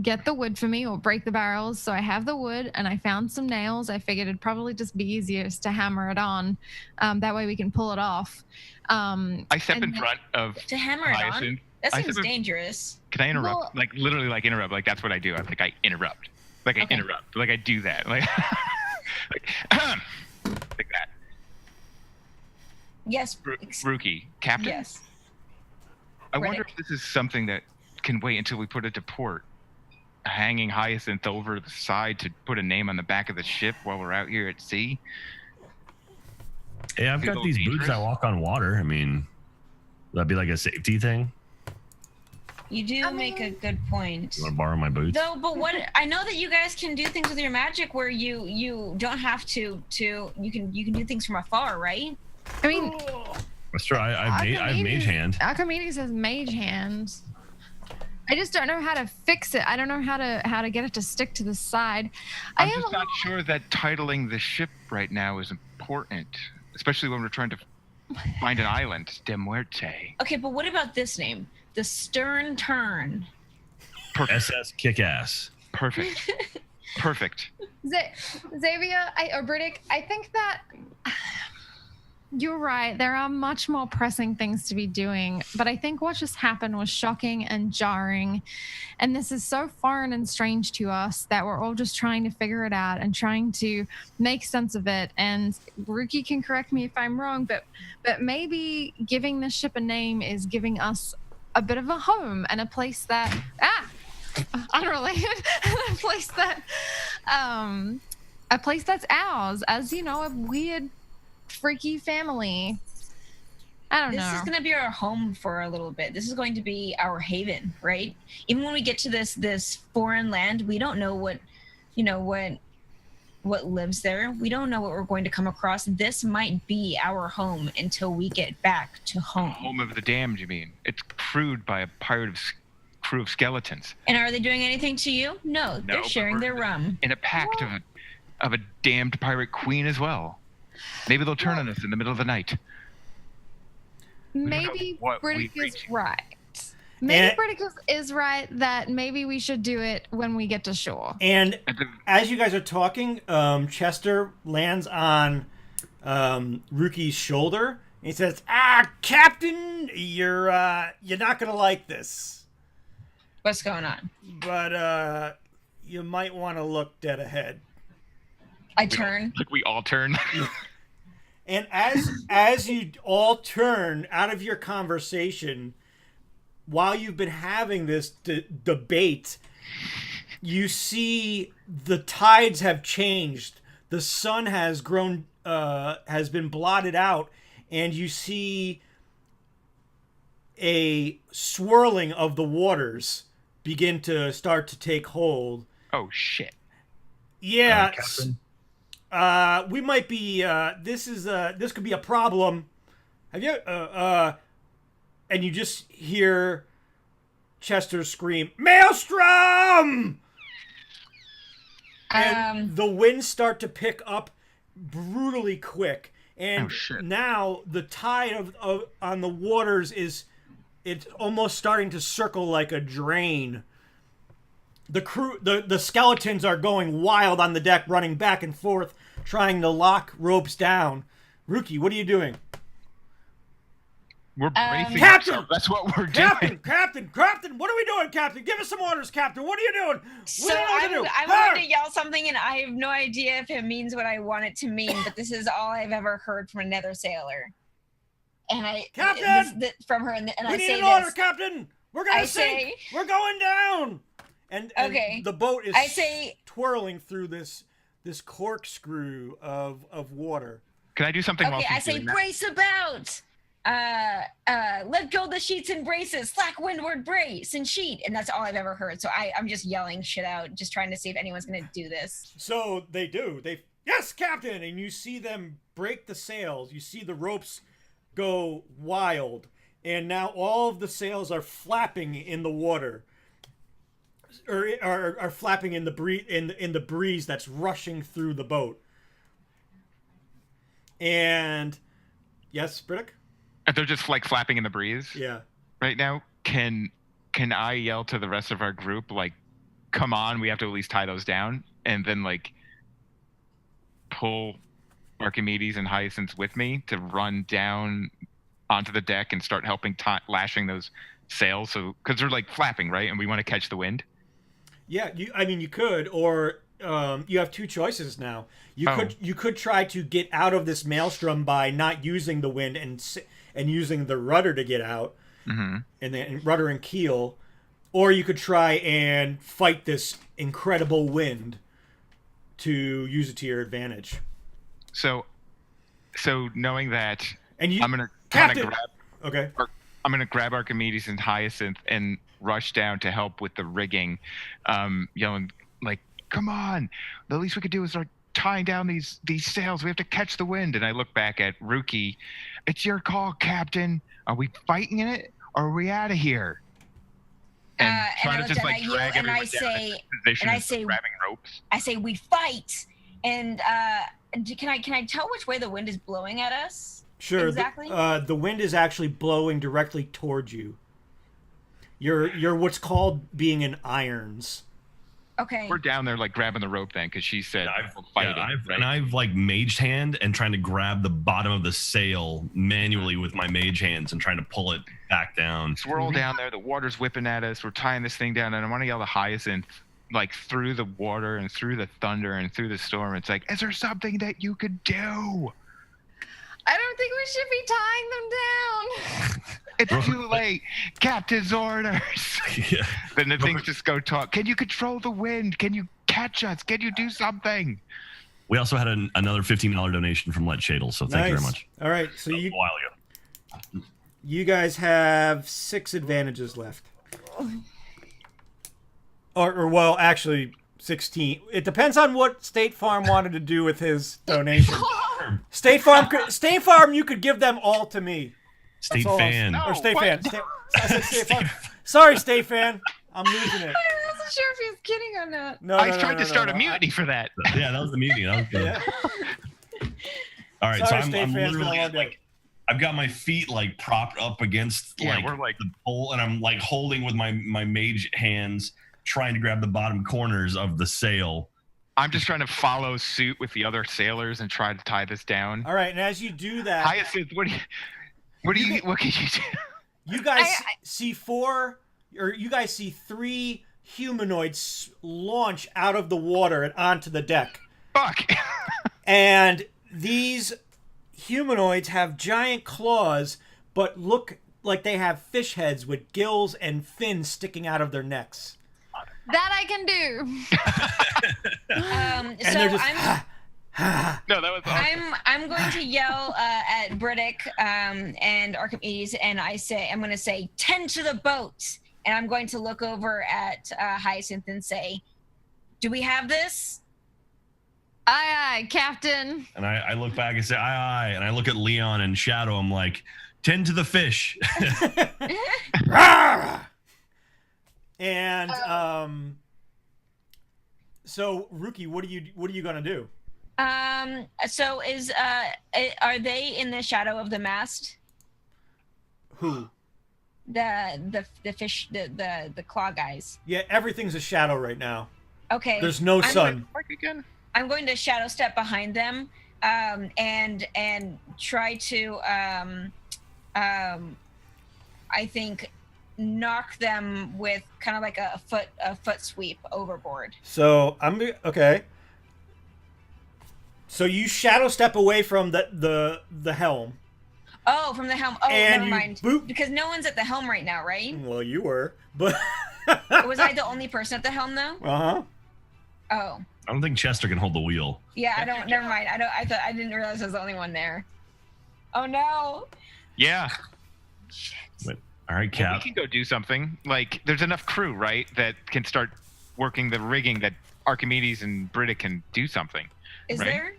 get the wood for me or break the barrels. So I have the wood and I found some nails. I figured it'd probably just be easiest to hammer it on. That way we can pull it off. I step and in then- front of To hammer it on? Hyacinth. That I seems said- dangerous. Can I interrupt? Well- Like literally, like interrupt. Like that's what I do. I interrupt. Like I Okay. interrupt. Like I do that. Like like that. Yes. Rookie, Captain. Yes. I wonder Riddick. if this is something that can wait until we put it to port. Hanging Hyacinth over the side to put a name on the back of the ship while we're out here at sea. Yeah, I've Be a got little these boots dangerous. that walk on water. I mean, that'd be like a safety thing. You do I make a mean- good point. You want to borrow my boots? Though, but what I know that you guys can do things with your magic where you don't have to you can do things from afar, right? I mean, That's true. I've mage hand. Archimedes has mage hands. I just don't know how to fix it. I don't know how to get it to stick to the side. I'm I am just not sure that titling the ship right now is important, especially when we're trying to find an island, De Muerte. Okay, but what about this name? The Stern Turn. Perfect. SS Kickass. Perfect. Perfect. Xavier or Britick, I think that you're right. There are much more pressing things to be doing, but I think what just happened was shocking and jarring. And this is so foreign and strange to us that we're all just trying to figure it out and trying to make sense of it. And Rookie can correct me if I'm wrong, but maybe giving this ship a name is giving us a bit of a home and a place that unrelated, a place that's ours, as you know, a weird freaky family. I don't This know. is going to be our home for a little bit. This is going to be our haven, right? Even when we get to this foreign land, we don't know what lives there. We don't know what we're going to come across. This might be our home until we get back to home. Home of the damned, you mean? It's crewed by a crew of skeletons And are they doing anything to you? No, they're but sharing we're their rum. in a pact of a damned pirate queen as well. Maybe they'll turn on us in the middle of the night. Maybe what we Britick is reach. right. Maybe And- Britick is right that maybe we should do it when we get to shore. And At the- as you guys are talking, Chester lands on Rookie's shoulder. And he says, Captain, you're not gonna like this, What's going on? but you might want to look dead ahead." I turn. Like we all turn. And as you all turn out of your conversation, while you've been having this debate, you see the tides have changed. The sun has grown, has been blotted out, and you see a swirling of the waters begin to start to take hold. Oh shit. Yeah, Captain. we might be. This could be a problem. Have you? And you just hear Chester scream, "Maelstrom!" And the winds start to pick up brutally quick. And Oh, shit. now the tide of on the waters it's almost starting to circle like a drain. The crew, the skeletons are going wild on the deck, running back and forth, trying to lock ropes down. Rookie, what are you doing? We're bracing Captain! ourselves. That's what we're Captain, doing. Captain, what are we doing, Captain? Give us some orders, Captain. What are you doing? So We don't know what to do. I Arr! wanted to yell something, and I have no idea if it means what I want it to mean. But this is all I've ever heard from another sailor. And Captain! from her, and We I need say an order, this. Captain. We're gonna I sink. say- We're going down. And Okay. the boat is I say- twirling through this corkscrew of water. Can I do something while Okay, I she's say doing that? brace about. let go the sheets and braces, slack windward brace and sheet. And that's all I've ever heard. So I'm just yelling shit out, just trying to see if anyone's going to do this. So they do. Yes, Captain! And you see them break the sails. You see the ropes go wild. And now all of the sails are flapping in the water. Or are flapping in the breeze that's rushing through the boat. And yes, Briddick? They're just like flapping in the breeze Yeah. right now. Can I yell to the rest of our group, like, come on, we have to at least tie those down, and then like pull Archimedes and Hyacinth with me to run down onto the deck and start helping lashing those sails? So because they're like flapping, right, and we want to catch the wind. Yeah, you could, or you have two choices now. You could try to get out of this maelstrom by not using the wind and using the rudder to get out, Mm-hmm. and then rudder and keel, or you could try and fight this incredible wind to use it to your advantage. So knowing that, And you, I'm gonna kind Captain. of grab. Okay. I'm gonna grab Archimedes and Hyacinth and rush down to help with the rigging, yelling like, "Come on! The least we could do is start tying down these sails. We have to catch the wind." And I look back at Rookie. "It's your call, Captain. Are we fighting in it, or are we out of here?" And And try I to look just down like at you drag and I everyone down say- into position and I and say- grabbing ropes. I say we fight. And can I tell which way the wind is blowing at us? Sure. Exactly. The wind is actually blowing directly towards you. You're what's called being in irons. Okay. We're down there like grabbing the rope then, because she said we're fighting. right? I've like maged hand and trying to grab the bottom of the sail manually with my mage hands and trying to pull it back down. So we're all down there. The water's whipping at us. We're tying this thing down, and I want to yell to Hyacinth, like through the water and through the thunder and through the storm. It's like, is there something that you could do? I don't think we should be tying them down. It's too late. Captain's orders. Yeah. Then the things just go talk. Can you control the wind? Can you catch us? Can you do something? We also had another $15 donation from Let Shadle, so thank you very much. All right, so That was a while ago. you guys have 6 advantages left. Or well, actually 16. It depends on what State Farm wanted to do with his donation. State Farm, you could give them all to me. State all fan. No. Or State what? Fan. I said State Farm. Sorry, State Fan. I'm losing it. I wasn't sure if he was kidding or not. No, I no, tried no, to no, start no. a mutiny for that. Yeah, that was the meeting. That was good. Yeah. All right, Sorry, so State I'm Fan's been a literally long day. like, I've got my feet like propped up against Yeah, like we're like the pole, and I'm like holding with my mage hands, trying to grab the bottom corners of the sail. I'm just trying to follow suit with the other sailors and try to tie this down. All right, and as you do that, Hyacinth, what can you do? you guys see 3 humanoids launch out of the water and onto the deck. Fuck. And these humanoids have giant claws, but look like they have fish heads with gills and fins sticking out of their necks. That I can do. And So they're just, No, that was awesome. I'm going to yell at Briddick and Archimedes, and I'm going to say, "Tend to the boat." And I'm going to look over at Hyacinth and say, "Do we have this?" Aye, aye, Captain. And I look back and say, aye, aye. And I look at Leon and Shadow. I'm like, tend to the fish. and so Rookie, what are you gonna do? So are they in the shadow of the mast? Who? The fish, the claw guys. Yeah, everything's a shadow right now. Okay. There's no sun. Like again? I'm going to shadow step behind them, and try to I think knock them with kind of like a foot sweep overboard. So okay. So you shadow step away from the helm. Oh, from the helm. Oh, And never you mind. boop. Because no one's at the helm right now, right? Well, you were, but Was I the only person at the helm though? Uh-huh. Oh, I don't think Chester can hold the wheel. yeah. I don't. Never mind. I didn't realize I was the only one there. Oh no. Yeah. But, all right, Well, we Cap. can go do something. Like, there's enough crew, right, that can start working the rigging that Archimedes and Britta can do something. Is Right. there?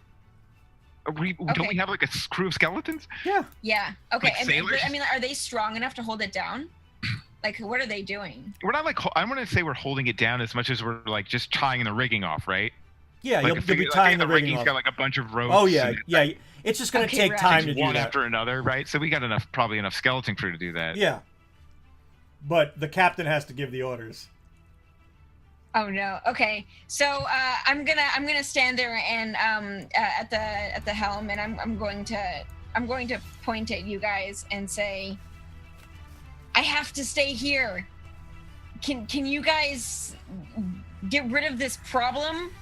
Don't Okay. we have like a crew of skeletons? Yeah. Yeah. Okay. Like And sailors? I mean, are they strong enough to hold it down? Like, what are they doing? We're not like I want to say we're holding it down as much as we're like just tying the rigging off, right? Yeah, Like, you'll if be we- tying like, the rigging rigging's off. got like a bunch of ropes. Oh yeah, and yeah. It's just gonna Okay, take right. time to it's do one that. after another, right? So we got probably enough skeleton crew to do that. Yeah. But the captain has to give the orders. Oh no. Okay. So I'm gonna stand there and at the helm, and I'm going to point at you guys and say, I have to stay here. Can you guys get rid of this problem?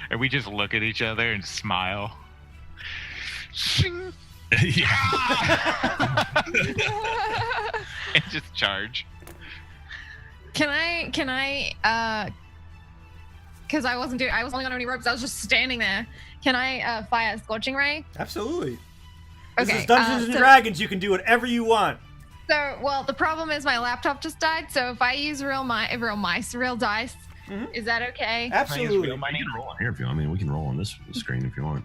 And we just look at each other and smile. Shing. Yeah. And just charge. Can I because I wasn't only on any ropes, I was just standing there. Can I fire a scorching ray? Absolutely. This Okay, is Dungeons and so- Dragons. You can do whatever you want. So, well, the problem is my laptop just died. So if I use real dice, Mhm. is that okay? Absolutely. We can roll on here if you want. I mean, we can roll on this screen if you want.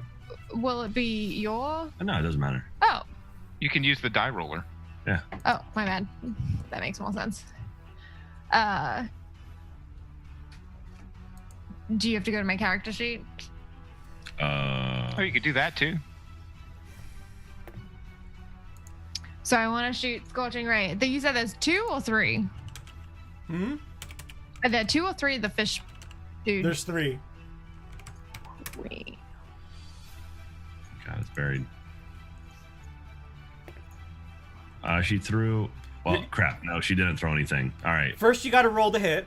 Will it be your? No, it doesn't matter. Oh, You can use the die roller. oh, my bad. That makes more sense. Do you have to go to my character sheet? Oh, you could do that too. So I want to shoot scorching ray. You said there's 2 or 3? Hmm. Are there 2 or 3 of the fish dude? There's 3. Wait. God, it's buried. She threw. Well, crap. No, she didn't throw anything. All right. First, you got to roll the hit.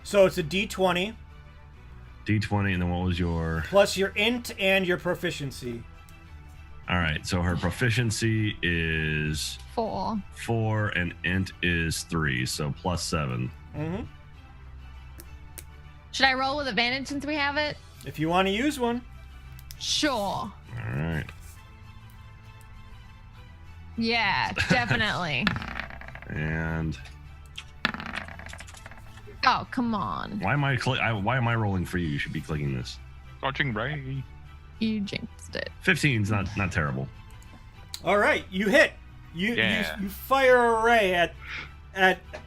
So it's a D20 D20, and then what was your? plus your int and your proficiency. All right. So her proficiency is 4. 4, and int is 3, so plus 7. Mm-hmm. Should I roll with advantage since we have it? If you want to use one. Sure. All right. Yeah, definitely. And Oh, come on. why am I rolling for you? You should be clicking this. Scorching ray. You jinxed it. 15's not terrible. All right, you hit. Yeah. You fire a ray at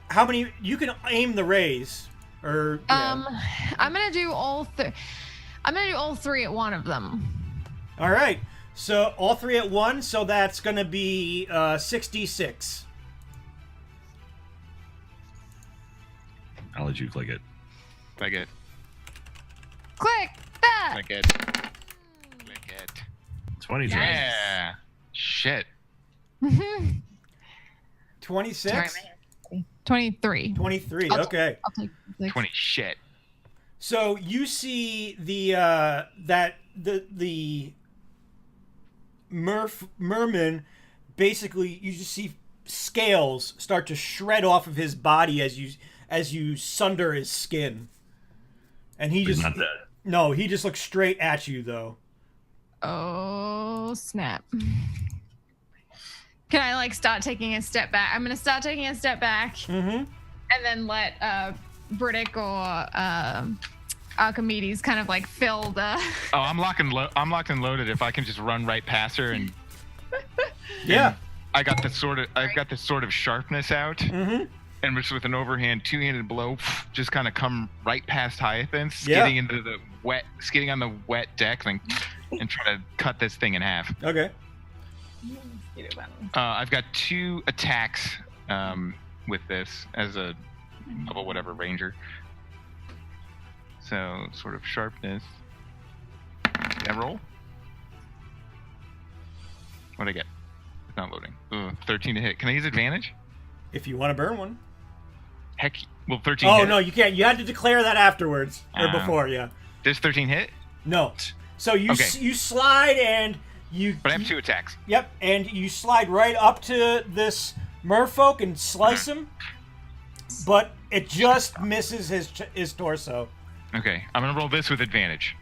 how many? You can aim the rays. Or yeah. I'm gonna do all 3 at one of them. All right. So all 3 at once. So that's gonna be 66. I'll let you click it. Click it. Click that. Click it. Click it. 23. Yeah. Shit. 26. Sorry, man. 23. 23. I'll- Okay. I'll take 6. 20 shit. So you see the merman, basically you just see scales start to shred off of his body as you sunder his skin, and he He's just not dead. no, he just looks straight at you though. Oh, snap. Can I start taking a step back? I'm gonna start taking a step back Mm-hmm. and then let Bridick or Archimedes kind of fill the. Oh, I'm locked and loaded. If I can just run right past her, and Yeah. I've got this sort of sharpness out, Mm-hmm. and just with an overhand two-handed blow, just kind of come right past Hyacinth, Yeah. skidding on the wet deck, and try to cut this thing in half. Okay. I've got 2 attacks with this as a level whatever ranger. So sort of sharpness. Did I roll? What'd I get? It's not loading. Ugh, 13 to hit. Can I use advantage? If you want to burn one. Heck, will 13 Oh hit? no, you can't. You had to declare that afterwards or Ah. before. Yeah. Does 13 hit? No. So you Okay. you slide and you. But I have 2 attacks. Yep, and you slide right up to this merfolk and slice him, but it just misses his torso. Okay, I'm gonna roll this with advantage.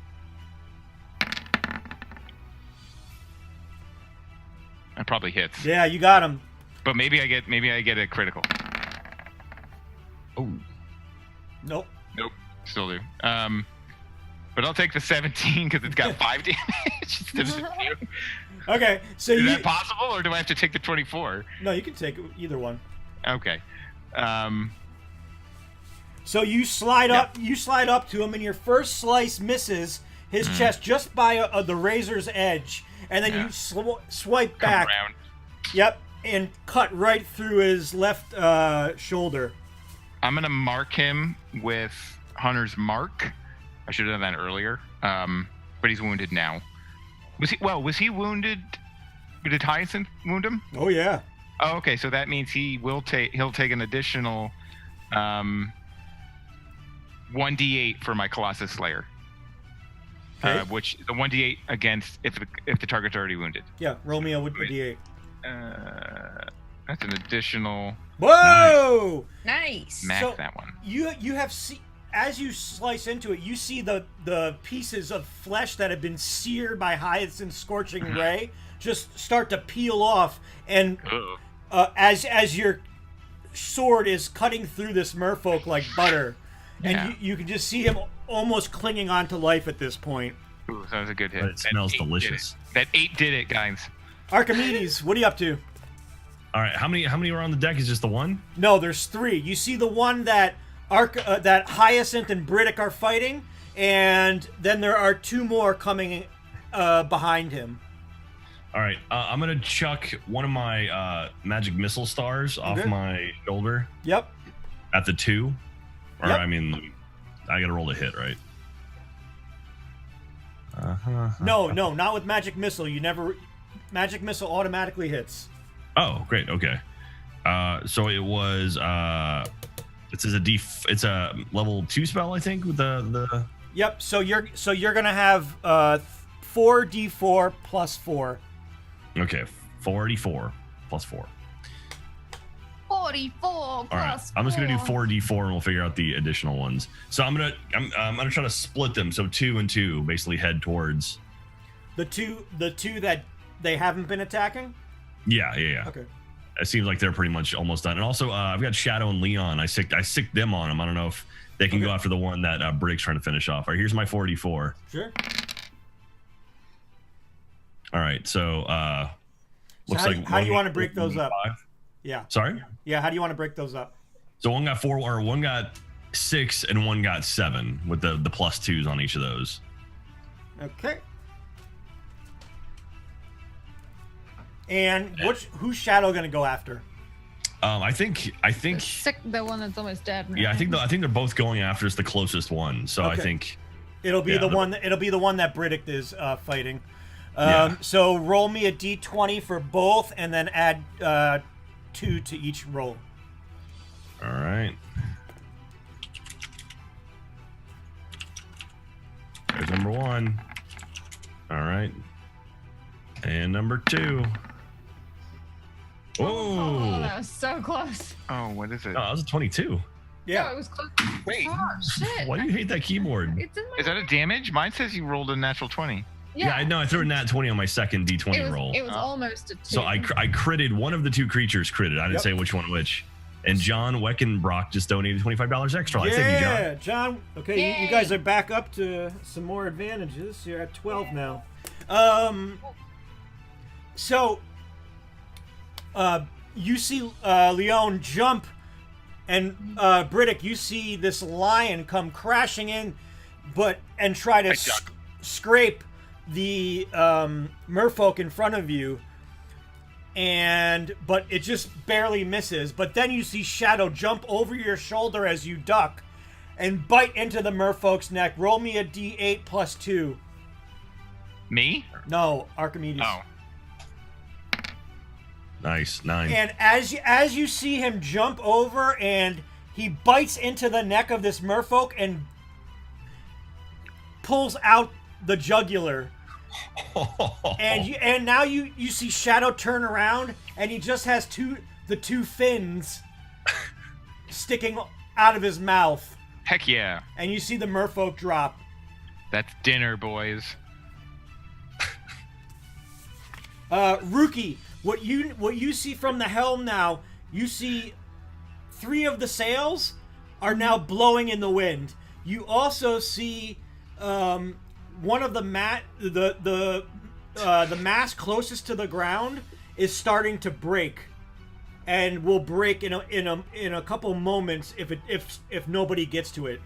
It probably hits. Yeah, you got him. But maybe I get a critical. Oh, Nope. Nope. Still do. But I'll take the 17 because it's got 5 damage instead of 2. Okay, so Is you that possible, or do I have to take the 24? no, you can take either one. Okay. So you slide up. You slide up to him, and your first slice misses his chest just by the razor's edge, and then you swipe Come back. around. Yep, and cut right through his left shoulder. I'm gonna mark him with Hunter's mark. I should have done that earlier. But he's wounded now. Was he wounded? Did Hyacinth wound him? Oh yeah. Oh, okay. So that means he'll take an additional 1d8 for my Colossus Slayer. Okay. Which the 1d8 against if the target's already wounded. Yeah, roll me a d8. That's an additional Whoa! Nice. max So- that one. You have as you slice into it, you see the pieces of flesh that have been seared by Hyacinth's scorching ray just start to peel off, and Ugh. as your sword is cutting through this merfolk like butter, and Yeah. you can just see him almost clinging on to life at this point. Ooh, that was a good hit. But it smells 8 did it. delicious. That 8 did it, guys. Archimedes, what are you up to? all right. How many are on the deck? Is just the one? No, there's 3. You see the one that that Hyacinth and Briddick are fighting, and then there are 2 more coming behind him. All right. I'm gonna chuck one of my magic missile stars off Okay. my shoulder Yep. at the 2. Or Yep. I mean, I gotta roll to hit, right? No, not with magic missile. Magic missile automatically hits. Oh, great. Okay. So it was it says it's a level 2 spell, I think, with the Yep. So you're gonna have 4d4 plus 4. okay, 44 plus 4. 44 All right. plus I'm just gonna do 4. 4d4 and we'll figure out the additional ones. So I'm gonna try to split them. So 2 and 2 basically head towards. The two that they haven't been attacking. Yeah. Okay. It seems like they're pretty much almost done. And also, I've got Shadow and Leon. I sicked them on them. I don't know if they can go after the one that Briddick's trying to finish off. All right, here's my 44. Sure. All right, so looks how like do you one want to break those up? 5. Yeah. Sorry. Yeah. How do you want to break those up? So one got 4, or one got 6, and one got 7 with the plus 2s on each of those. Okay. And who's Shadow gonna go after? I think The one that's almost dead. yeah, I think they're both going after the closest one. So I Okay. think It'll be Yeah, the one. It'll be the one that Briddick is fighting. Yeah. So roll me a d20 for both, and then add 2 to each roll. all right. There's number 1. All right. And number 2. Oh, Oh, that was so close. Oh, what is it? that was a 22. No, Yeah. it was close. Wait, Oh, shit. Why do you hate that keyboard? It's in my. is that a damage? Mine says you rolled a natural 20. Yeah, I know. I threw a nat 20 on my second D20 roll. It was Oh. almost a 2. So I critted one of the 2 creatures. Critted. I didn't Yep. say which one which. And John Weckenbrock just donated $25 extra. Thank you, John. Yeah, John. Okay, you Yay. guys are back up to some more advantages. You're at 12 now. So, you see Leon jump, and Briddick, you see this lion come crashing in, and try to duck. scrape the merfolk in front of you. But it just barely misses. But then you see Shadow jump over your shoulder as you duck and bite into the merfolk's neck. Roll me a d8 plus 2. Me? No, Archimedes. Oh. Nice. 9. And as you see him jump over and he bites into the neck of this merfolk and pulls out the jugular. And now you see Shadow turn around and he just has the two fins sticking out of his mouth. Heck yeah. And you see the merfolk drop. That's dinner, boys. Rookie, what you see from the helm now, you see 3 of the sails are now blowing in the wind. You also see one of the mast closest to the ground is starting to break, and will break in a couple moments if nobody gets to it.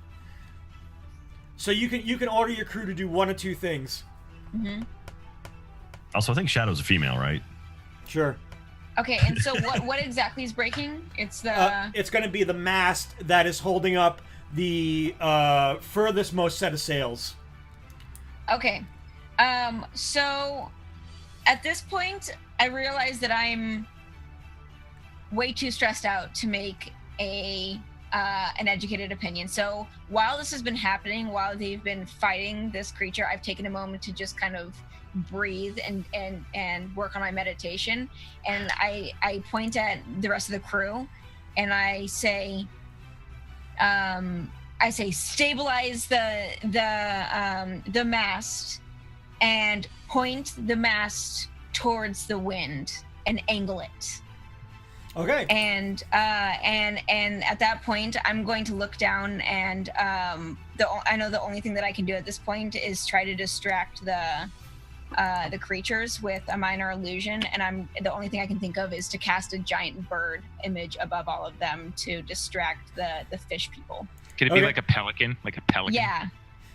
So you can order your crew to do one of 2 things. Mm-hmm. Also, I think Shadow's a female, right? Sure. Okay, and so what exactly is breaking? It's the It's going to be the mast that is holding up the furthest most set of sails. Okay. So at this point, I realize that I'm way too stressed out to make an educated opinion. So while this has been happening, while they've been fighting this creature, I've taken a moment to just kind of breathe and work on my meditation. And I point at the rest of the crew and I say stabilize the mast and point the mast towards the wind and angle it. Okay. And at that point, I'm going to look down, and I know the only thing that I can do at this point is try to distract the creatures with a minor illusion, and the only thing I can think of is to cast a giant bird image above all of them to distract the fish people. Could it be like a pelican? Like a pelican? Yeah.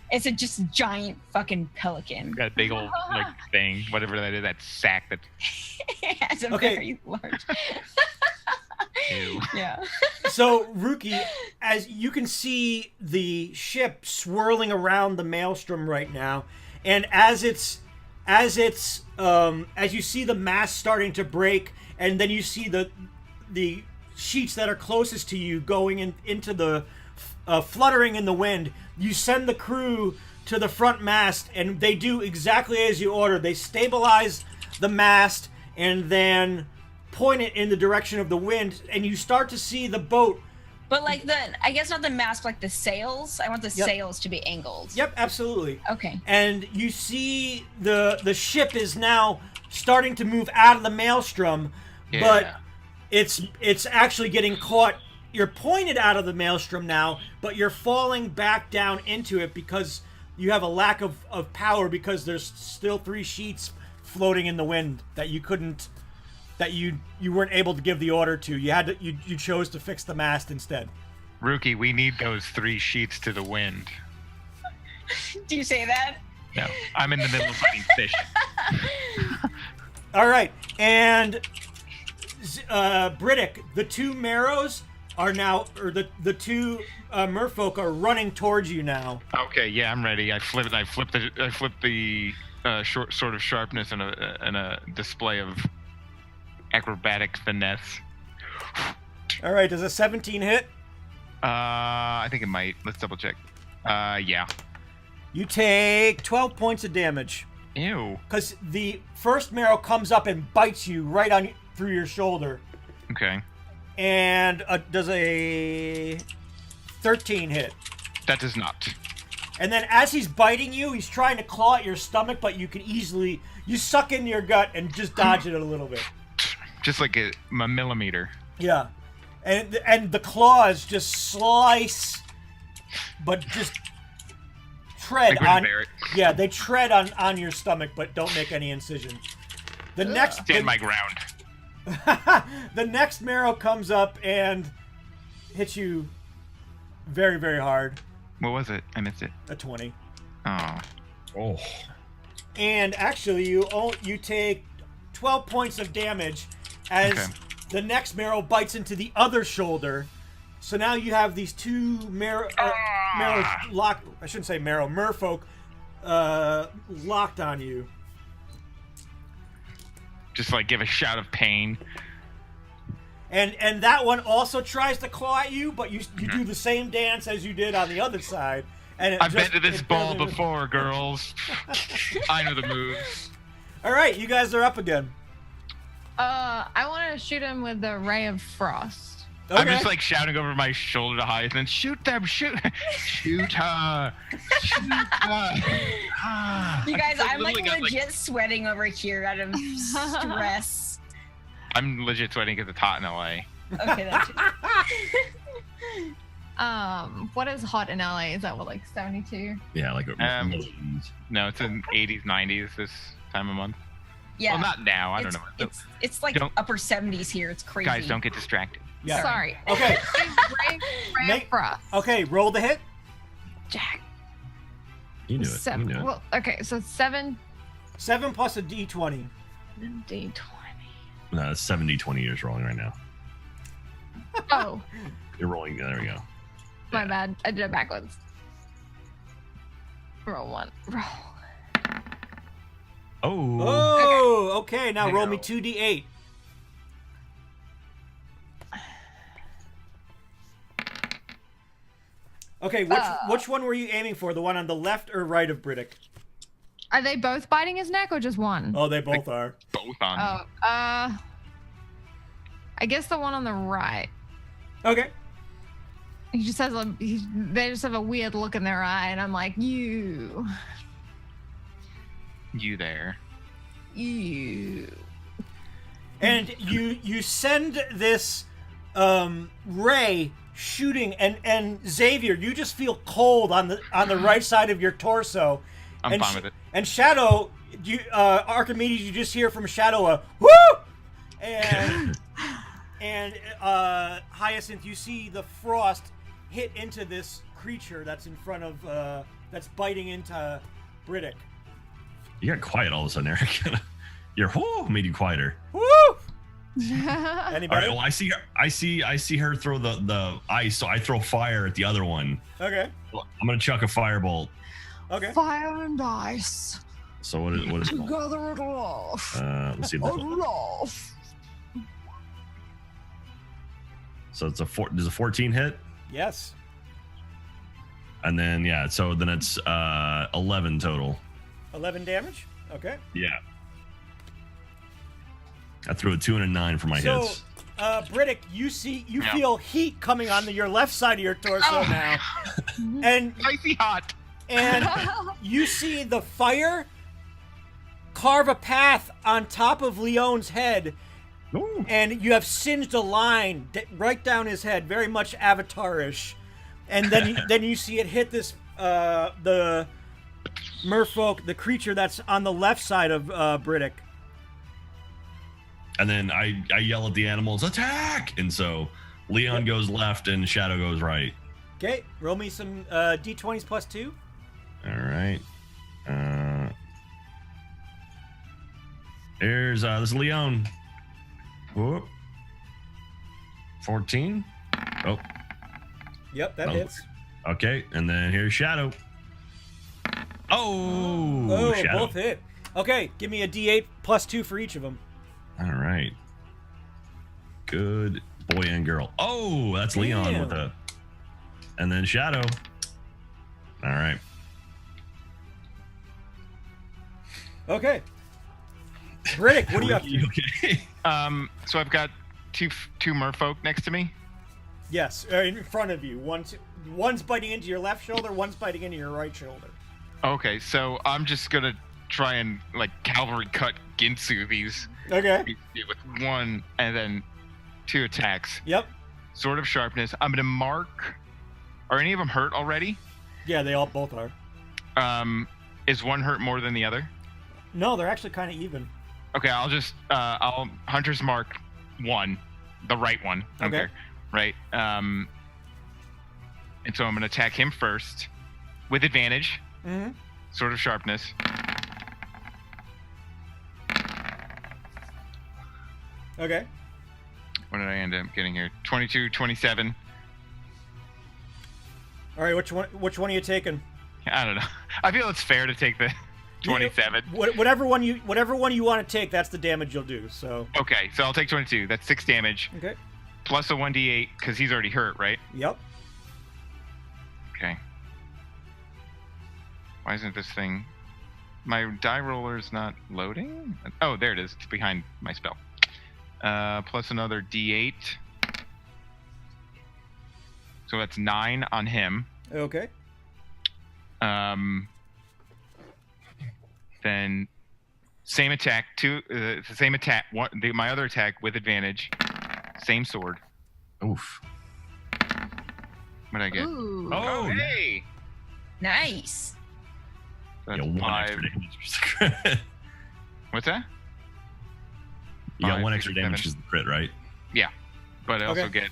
It's a just giant fucking pelican. That big old like thing, whatever that is, that sack that. It's a Okay. very large. Ew. Yeah. So, Ruki, as you can see the ship swirling around the maelstrom right now, and as you see the mast starting to break, and then you see the sheets that are closest to you going into the fluttering in the wind, you send the crew to the front mast, and they do exactly as you ordered. They stabilize the mast and then point it in the direction of the wind, and you start to see the boat. But like I guess not the mast, like the sails. I want the Yep. sails to be angled. Yep, absolutely. Okay. And you see the ship is now starting to move out of the maelstrom, but Yeah. it's actually getting caught. You're pointed out of the maelstrom now, but you're falling back down into it because you have a lack of power, because there's still 3 sheets floating in the wind that you couldn't, that you weren't able to give the order to. You chose to fix the mast instead. Rookie, we need those 3 sheets to the wind. Do you say that? No, I'm in the middle of fighting fish. All right, and Briddick, the 2 Marrows are now, or the 2 merfolk are running towards you now. Okay, yeah, I'm ready. I flip the short sort of sharpness and a display of acrobatic finesse. All right, does a 17 hit? I think it might. Let's double check. Yeah. You take 12 points of damage Ew. because the first Marrow comes up and bites you right on through your shoulder. Okay. And does a 13 hit. That does not. And then as he's biting you, he's trying to claw at your stomach, but you can easily, you suck in your gut and just dodge it a little bit. Just like a millimeter. Yeah. And the claws just slice, but just tread Like on. Barrett. Yeah, they tread on your stomach, but don't make any incision. The next Stand my ground. the next Marrow comes up and hits you very, very hard. What was it? I missed it. A 20. Oh. Oh. And actually, you take 12 points of damage as Okay. the next Marrow bites into the other shoulder. So now you have these 2 Marrows locked. I shouldn't say Marrow, Merfolk locked on you. Just like give a shout of pain. And that one also tries to claw at you, but you do the same dance as you did on the other side. And I've been to this it ball barely- before, girls. I know the moves. All right, you guys are up again. I want to shoot him with the ray of frost. Okay. I'm just like shouting over my shoulder to Hyacinth, shoot them, shoot her, shoot her. You guys, I'm like Literally got, legit sweating over here out of stress. I'm legit sweating because it's hot in LA. Okay, that's What is hot in LA? Is that what, like 72? Yeah, like No, it's in 80s, 90s this time of month. yeah. Well, not now. I don't know. It's like Don't- upper 70s here. It's crazy. Guys, don't get distracted. Yeah. Sorry. Okay. Brave Make- Frost. Okay, roll the hit. Jack. You knew it. Seven. You knew it. Well, okay, so 7 7 plus a d20. D20. No, it's 70-20 years rolling right now. Oh, You're rolling. There we go. my bad. I did it backwards. Roll 1. Roll. Oh. Oh, okay. Now roll me Now. 2d8. Okay, which one were you aiming for? The one on the left or right of Briddick? Are they both biting his neck or just one? Oh, they both are. Both on. Oh, I guess the one on the right. Okay. He just has they just have a weird look in their eye, and I'm like, you. You there. And you send this ray shooting, and Xavier, you just feel cold on the right side of your torso. I'm fine with it. And Shadow, Archimedes, you just hear from Shadow a woo, and Hyacinth, you see the frost hit into this creature that's in front of that's biting into Briddick. You got quiet all of a sudden, Eric. Your whoo made you quieter. Woo! All Anybody? right. Well, I see her throw the ice, so I throw fire at the other one. Okay. I'm gonna chuck a firebolt. Okay. Fire and ice. So what is it? Together at last. Let's see. If this one- Love. So it's does a 14 hit? Yes. And then yeah, so then it's 11 total. 11 damage. Okay. Yeah. I threw a 2 and a 9 for my So, hits. Briddick, you Yeah. feel heat coming on your left side of your torso now, and Icy hot. you see the fire carve a path on top of Leon's head, Ooh. and you have singed a line right down his head, very much Avatar-ish. And then you see it hit this the merfolk, the creature that's on the left side of Briddick. And then I yell at the animals, attack! And so Leon goes left and Shadow goes right. Okay, roll me some d20s plus 2. All right. Here's this is Leon. Whoop. 14. Oh, Yep, that Oh. hits. okay. And then here's Shadow. Oh, Oh, Shadow. both hit. Okay, give me a d8 plus 2 for each of them. All right. Good boy and girl. Oh, that's Leon Damn. with a. And then Shadow. All right. Okay. Briddick, what are you up to? Okay. So I've got two merfolk next to me. Yes, in front of you. One's biting into your left shoulder, one's biting into your right shoulder. Okay, so I'm just gonna try and like cavalry cut Ginsu these Okay. with 1 and then 2 attacks. Yep. Sword of Sharpness. I'm gonna mark. Are any of them hurt already? Yeah, they both are. Is one hurt more than the other? No, they're actually kind of even. Okay, I'll Hunter's Mark 1, the right one. Okay. Right. And so I'm gonna attack him first with advantage. Mm-hmm. Sword of Sharpness. Okay. What did I end up getting here? 22, 27. All right, which one are you taking? I don't know. I feel it's fair to take the 27. Whatever one you want to take, that's the damage you'll do. So. Okay, so I'll take 22. That's 6 damage. Okay. Plus a 1d8 because he's already hurt, right? Yep. Okay. Why isn't this thing... My die roller's not loading? Oh, there it is. It's behind my spell. Plus another d8. So that's 9 on him. Same attack. The same attack. My other attack with advantage. Same sword. Oof. What did I get? Ooh. Oh, hey. Nice. That's Yeah, one 5. extra damage. What's that? You got 5, one extra 6, damage 7. is the crit, right? Yeah, but I also Okay. get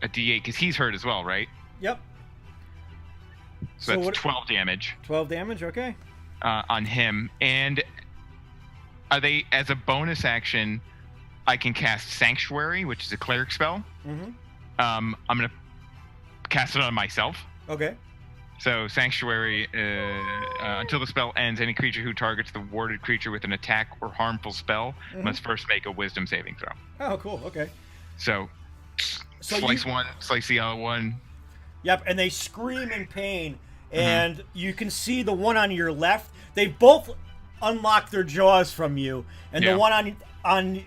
a D8 because he's hurt as well, right? Yep. So, So that's what- 12 damage 12 damage. Okay. on him. And are they, as a bonus action, I can cast Sanctuary, which is a cleric spell. Mm-hmm. I'm gonna cast it on myself. Okay. So Sanctuary, until the spell ends, any creature who targets the warded creature with an attack or harmful spell Mhm. must first make a Wisdom saving throw. Oh, cool. Okay. So, So slice you- one, slice the other one. Yep, and they scream in pain, Mm-hmm. and you can see the one on your left. They both unlock their jaws from you, and Yeah. the one on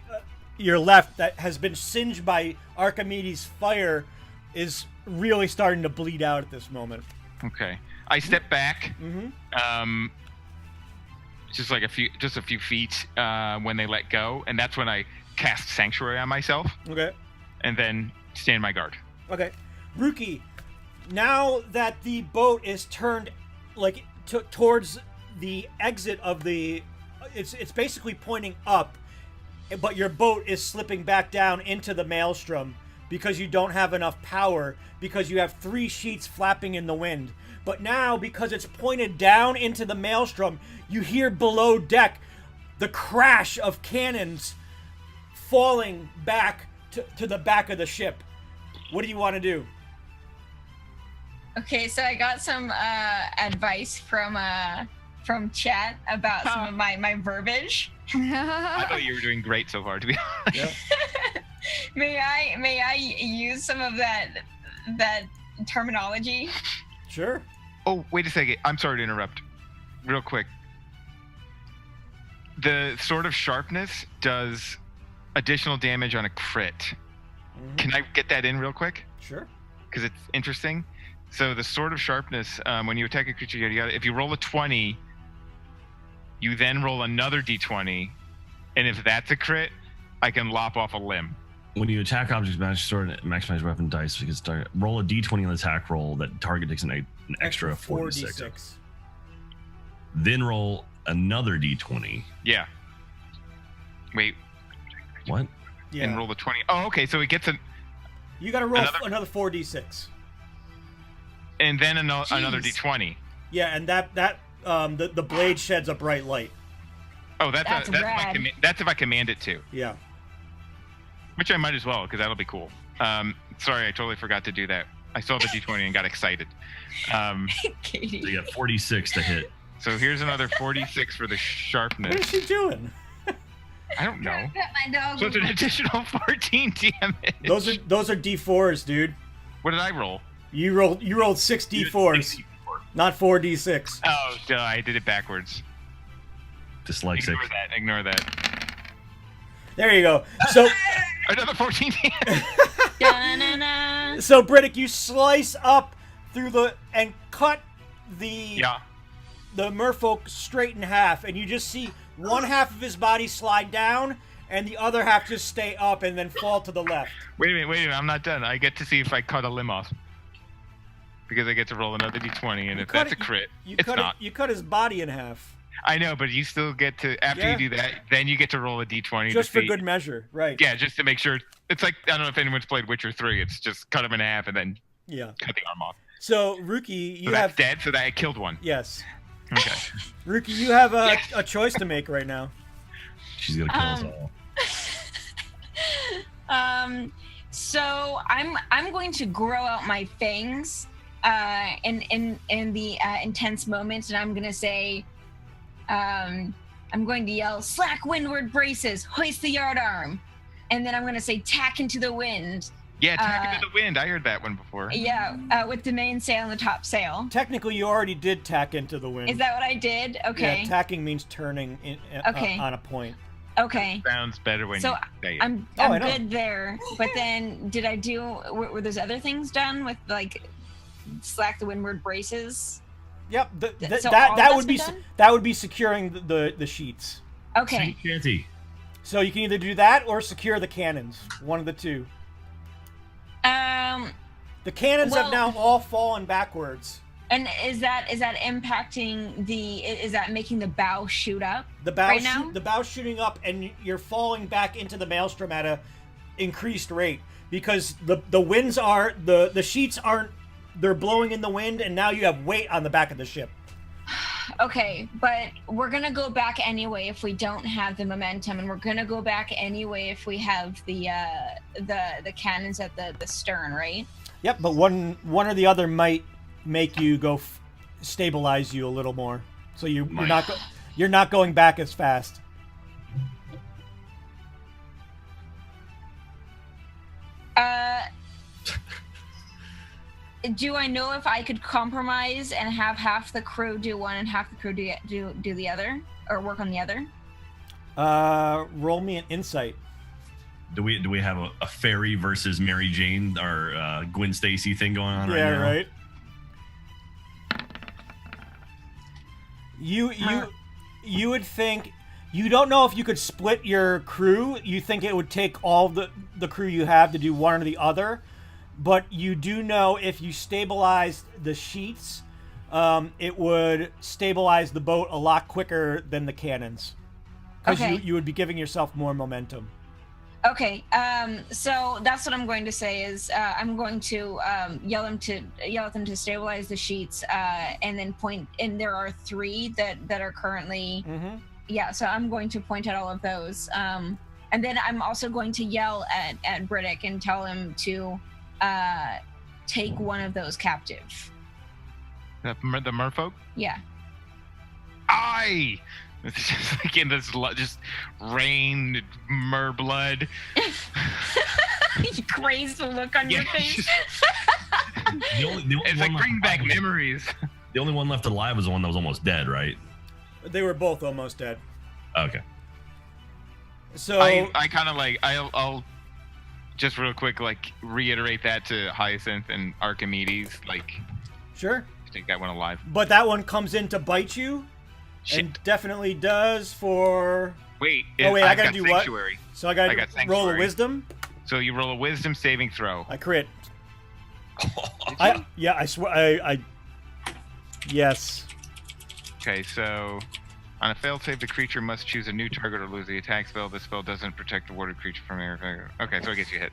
your left that has been singed by Archimedes' fire is really starting to bleed out at this moment. Okay. I step back, Mm-hmm. just a few feet when they let go, and that's when I cast Sanctuary on myself, Okay. and then stand my guard. Okay. Ruki, now that the boat is turned like towards the exit of the it's basically pointing up, but your boat is slipping back down into the maelstrom because you don't have enough power because you have 3 sheets flapping in the wind. But now because it's pointed down into the maelstrom, you hear below deck the crash of cannons falling back to the back of the ship. What do you want to do? Okay, so I got some advice from chat about some of my verbiage. I thought you were doing great so far, to be honest. May I use some of that terminology? Sure. Oh, wait a second. I'm sorry to interrupt. Real quick. The Sword of Sharpness does additional damage on a crit. Mhm. Can I get that in real quick? Sure. Because it's interesting. So the Sword of Sharpness, when you attack a creature, if you roll a 20, you then roll another d20, and if that's a crit, I can lop off a limb. When you attack objects, match sword, maximize weapon dice. You can roll a d20 on the attack roll. That target takes an extra 4d6. Then roll another d20. Yeah. Wait, What? Yeah. and roll the 20. Oh, okay. So it gets an, You got to roll another- another 4d6. and then another Jeez. d20. Yeah, and that the blade sheds a bright light. Oh, that's That's if I rad. that's if I command it to, Yeah. which I might as well because that'll be cool. Sorry, I totally forgot to do that. I saw the d20 and got excited. So Katie. you got 46 to hit. So here's another 46 for the What is sharpness. she doing? I don't know. My dog. So it's an additional 14 damage. Those are d4s, dude. What did I roll? You rolled 6 d4s, not 4d6. Oh, duh, I did it backwards. Dyslexic. Ignore that. There you go. So Another 14 damage. Da-na-na. so Briddick, you slice up through and cut the Yeah. merfolk straight in half, and you just see one half of his body slide down, and the other half just stay up and then fall to the left. Wait a minute. I'm not done. I get to see if I cut a limb off. Because I get to roll another d20, and if cut that's a it- crit, You it's cut not. You cut his body in half, I know, but you still get to, after Yeah. you do that, then you get to roll a d20 just to for see. good measure, right? Yeah, just to make sure. It's like, I don't know if anyone's played Witcher 3. It's just cut him in half and then Yeah. cut the arm off. So Ruki, So you that's have dead, so that I killed one. yes, Okay. Ruki, you have a choice to make right now. She's gonna kill us Um, all. So I'm going to grow out my fangs in the intense moments, and I'm gonna say, I'm going to yell, "Slack windward braces, hoist the yardarm," and then I'm gonna say, "Tack into the wind." Yeah, tack into the wind. I heard that one before. Yeah, with the mainsail and the top sail. Technically, you already did tack into the wind. Is that what I did? Okay. Yeah, tacking means turning Okay. on a point. Okay. Sounds better when So you say it. I'm Oh, I I'm know. good there. But then did I do were those other things done with like slack the windward braces? Yep, So all that that's would be been done? that would be securing the sheets. Okay. Saint Shanty. So you can either do that or secure the cannons. One of the two. The cannons have now all fallen backwards. And is that impacting is that making the bow shoot up? The bow right now? the bow's shooting up, and you're falling back into the maelstrom at a increased rate because the winds are the sheets aren't, they're blowing in the wind, and now you have weight on the back of the ship. Okay, but we're gonna go back anyway if we don't have the momentum, and we're gonna go back anyway if we have the cannons at the stern, right? Yep, but one or the other might make you go stabilize you a little more, so you're not going back as fast. Do I know if I could compromise and have half the crew do one and half the crew do the other, or work on the other? Roll me an insight. Do we have a fairy versus Mary Jane or Gwen Stacy thing going on right now? Yeah, right. You would think, you don't know if you could split your crew. You think it would take all the crew you have to do one or the other, but you do know if you stabilize the sheets, it would stabilize the boat a lot quicker than the cannons, because Okay. you would be giving yourself more momentum. Okay, so that's what I'm going to say is I'm going to yell at them to stabilize the sheets, and then point. And there are 3 that are currently, yeah. So I'm going to point at all of those, and then I'm also going to yell at Briddick and tell him to take one of those captive. The merfolk? Yeah. Aye! It's just like in this just rain, mer blood. Crazed look on your face. The only It's one like bringing left back alive- memories. The only one left alive was the one that was almost dead, right? They were both almost dead. Okay. So I kind of like I'll just real quick like reiterate that to Hyacinth and Archimedes, like sure, take that one alive. but that one comes in to bite you, Shit. and definitely does for. Wait, Oh, wait, I I've gotta got do what? sanctuary. So I gotta I got roll a Sanctuary. wisdom. So you roll a wisdom saving throw. I crit. I swear I yes. Okay, so on a failed save, the creature must choose a new target or lose the attack spell. This spell doesn't protect the warded creature from air. Okay, so I guess you hit.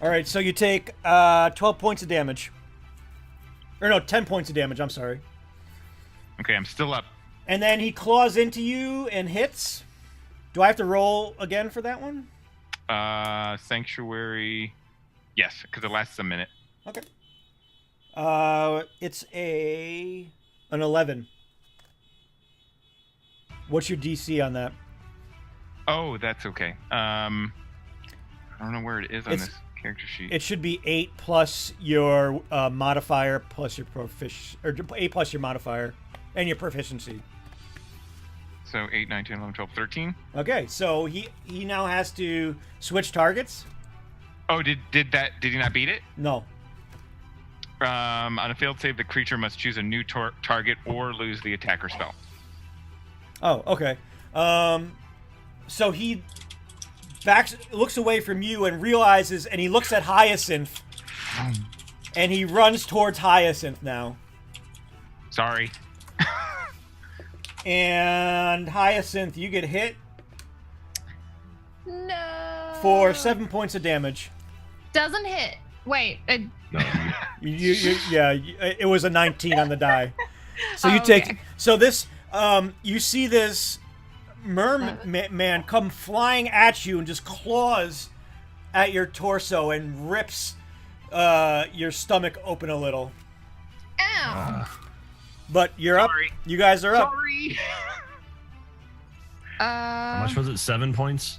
All right, so you take 12 points of damage. Or no, 10 points of damage. I'm sorry. Okay, I'm still up. And then he claws into you and hits. Do I have to roll again for that one? Sanctuary. Yes, because it lasts a minute. Okay. It's an 11. What's your DC on that? Oh, that's okay. I don't know where it is on It's- this character sheet. It should be 8 plus your modifier plus your or 8 plus your modifier and your proficiency. So 8, 9, 10, 11, 12, 13. Okay, so he now has to switch targets. Oh, did he not beat it? No. On a failed save, the creature must choose a new target or lose the attacker spell. Oh, okay. So he looks away from you and realizes, and he looks at Hyacinth, and he runs towards Hyacinth now. Sorry. And Hyacinth, you get hit No. for 7 points of damage. Doesn't hit. Wait. No, It was a 19 on the die. So you Oh, take. okay. So this, you see this merman come flying at you and just claws at your torso and rips your stomach open a little. Ow. But you're Sorry. up. You guys are up. Sorry. how much was it? 7 points?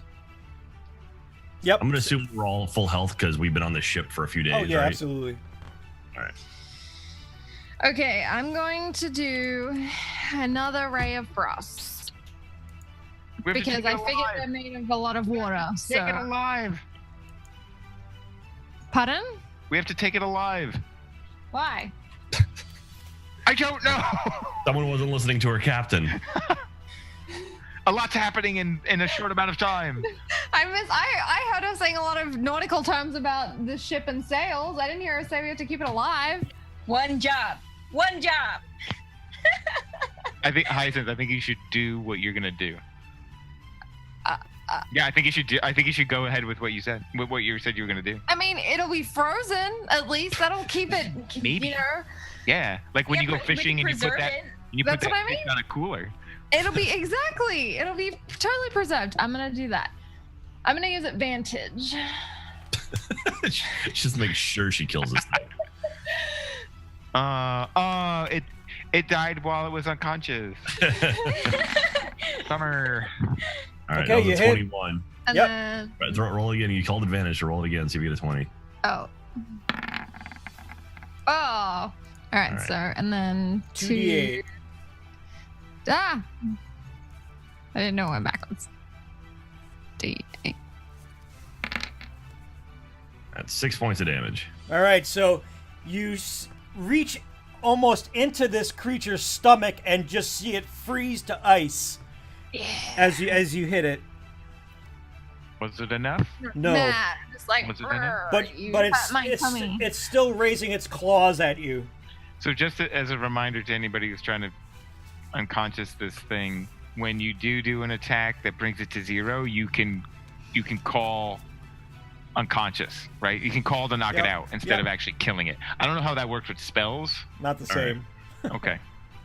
Yep. I'm gonna assume we're all full health because we've been on this ship for a few days, Oh yeah, right? absolutely. All right. Okay, I'm going to do another ray of frost We have to because take I it figured alive. they're made of a lot of water. Take it So, alive. pardon? We have to take it alive. Why? I don't know. Someone wasn't listening to her captain. A lot's happening in a short amount of time. I heard her saying a lot of nautical terms about the ship and sails. I didn't hear her say we have to keep it alive. One job. One job. I think Hyacinth, I think you should do what you're gonna do. Yeah, I think you should do. I think you should go ahead with what you said. With what you said you were gonna do. I mean, it'll be frozen. At least that'll keep it. Maybe. You know, Yeah, like when Yeah, you go but we fishing can and you put preserve that. it. You put That's that what I fish mean. on a cooler. it'll be exactly. It'll be totally preserved. I'm gonna do that. I'm gonna use advantage. Just make sure she kills this thing. It died while it was unconscious. Summer. All right, Okay, that was you a hit. 21. And Yep. then Right, roll again. You called advantage, so roll it again. See if you get a 20. oh. Oh. All right. All right. So and then 2d8. Ah. I didn't know it went backwards. D8. That's 6 points of damage. All right, so you reach almost into this creature's stomach and just see it freeze to ice as you hit it. Was it enough? No, Nah, just like Was it in it? but hurt my it's tummy. it's still raising its claws at you. So just as a reminder to anybody who's trying to unconscious this thing, when you do an attack that brings it to 0, you can call unconscious, right? You can call to knock Yep. it out instead Yep. of actually killing it. I don't know how that works with spells. Not the All right. same. Okay.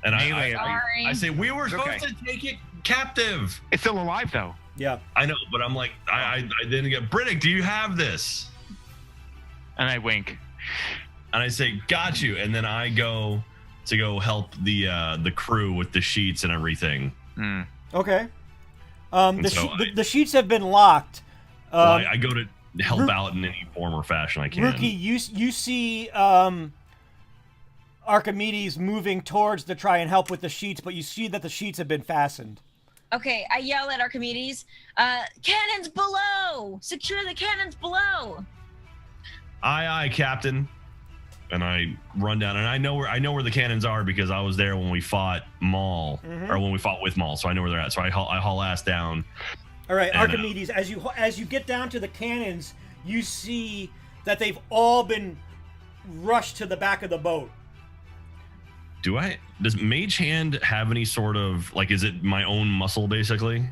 And Melee, Sorry. I say we were supposed Okay. to take it captive. It's still alive though. Yeah. I know, but I'm like, I didn't get. Briddick, do you have this? And I wink. And I say, got you. And then I go to help the crew with the sheets and everything. Hmm. Okay. And The, so the sheets have been locked. Well, I go to help out in any form or fashion I can. Rookie, you see Archimedes moving towards to try and help with the sheets, but you see that the sheets have been fastened. Okay, I yell at Archimedes, cannons below! Secure the cannons below! Aye, Captain. And I run down, and I know where the cannons are because I was there when we fought Maul, or when we fought with Maul, so I know where they're at. So I haul ass down. All right, And, Archimedes, as you get down to the cannons, you see that they've all been rushed to the back of the boat. Does Mage Hand have any sort of, like, is it my own muscle basically?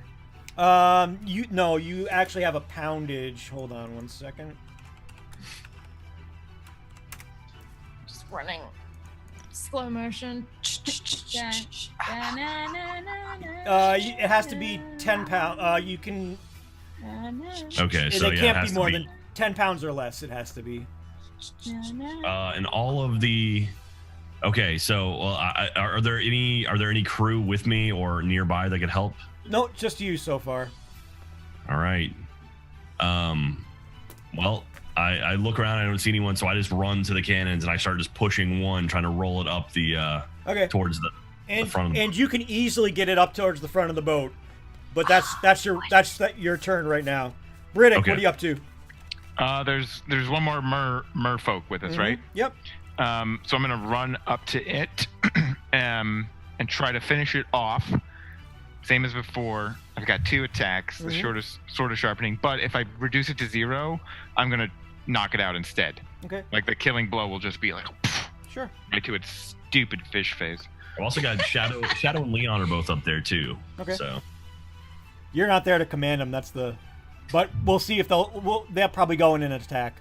You actually have a poundage. Hold on 1 second. Just running slow motion. It has to be 10 pounds. You can. Okay, so It yeah, it can't has be to more than 10 pounds or less. It has to be. and all of the. Okay, so are there any crew with me or nearby that could help? No, just you so far. All right. Well, I look around, I don't see anyone, so I just run to the cannons and I start just pushing one, trying to roll it up the Okay. towards the front of the And you can easily get it up towards the front of the boat, but that's your turn right now. Briddick, Okay. what are you up to? There's one more merfolk with us, right? Yep. So I'm gonna run up to it and try to finish it off. Same as before. I've got 2 attacks, the shortest sword of sharpening. But if I reduce it to 0, I'm gonna knock it out instead. Okay. Like the killing blow will just be like Sure. right to its stupid fish face. I've also got Shadow and Leon are both up there too. Okay. So You're not there to command them. But we'll see if they'll probably go in an attack.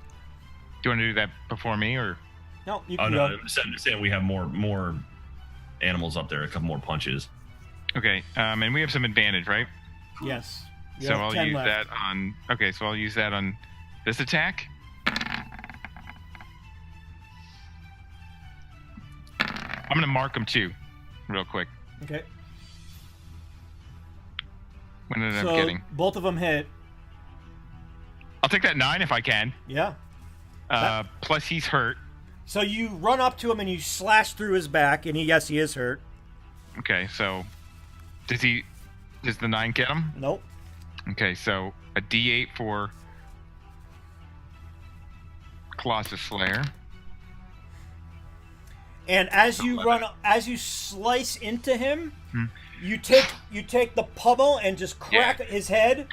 Do you want to do that before me or? No, you oh can no, go. I'm just saying we have more animals up there, a couple more punches. Okay, and we have some advantage, right? Yes. You So have I'll 10 use left. that on. Okay, so I'll use that on this attack. I'm gonna mark them too, real quick. Okay. What ended So up getting? both of them hit. I'll take that 9 if I can. Yeah. Plus he's hurt. So you run up to him and you slash through his back, and he is hurt. Okay, so does the 9 get him? Nope. Okay, so a D8 for Colossus Slayer. And as you slice into him, You take the pummel and just crack his head,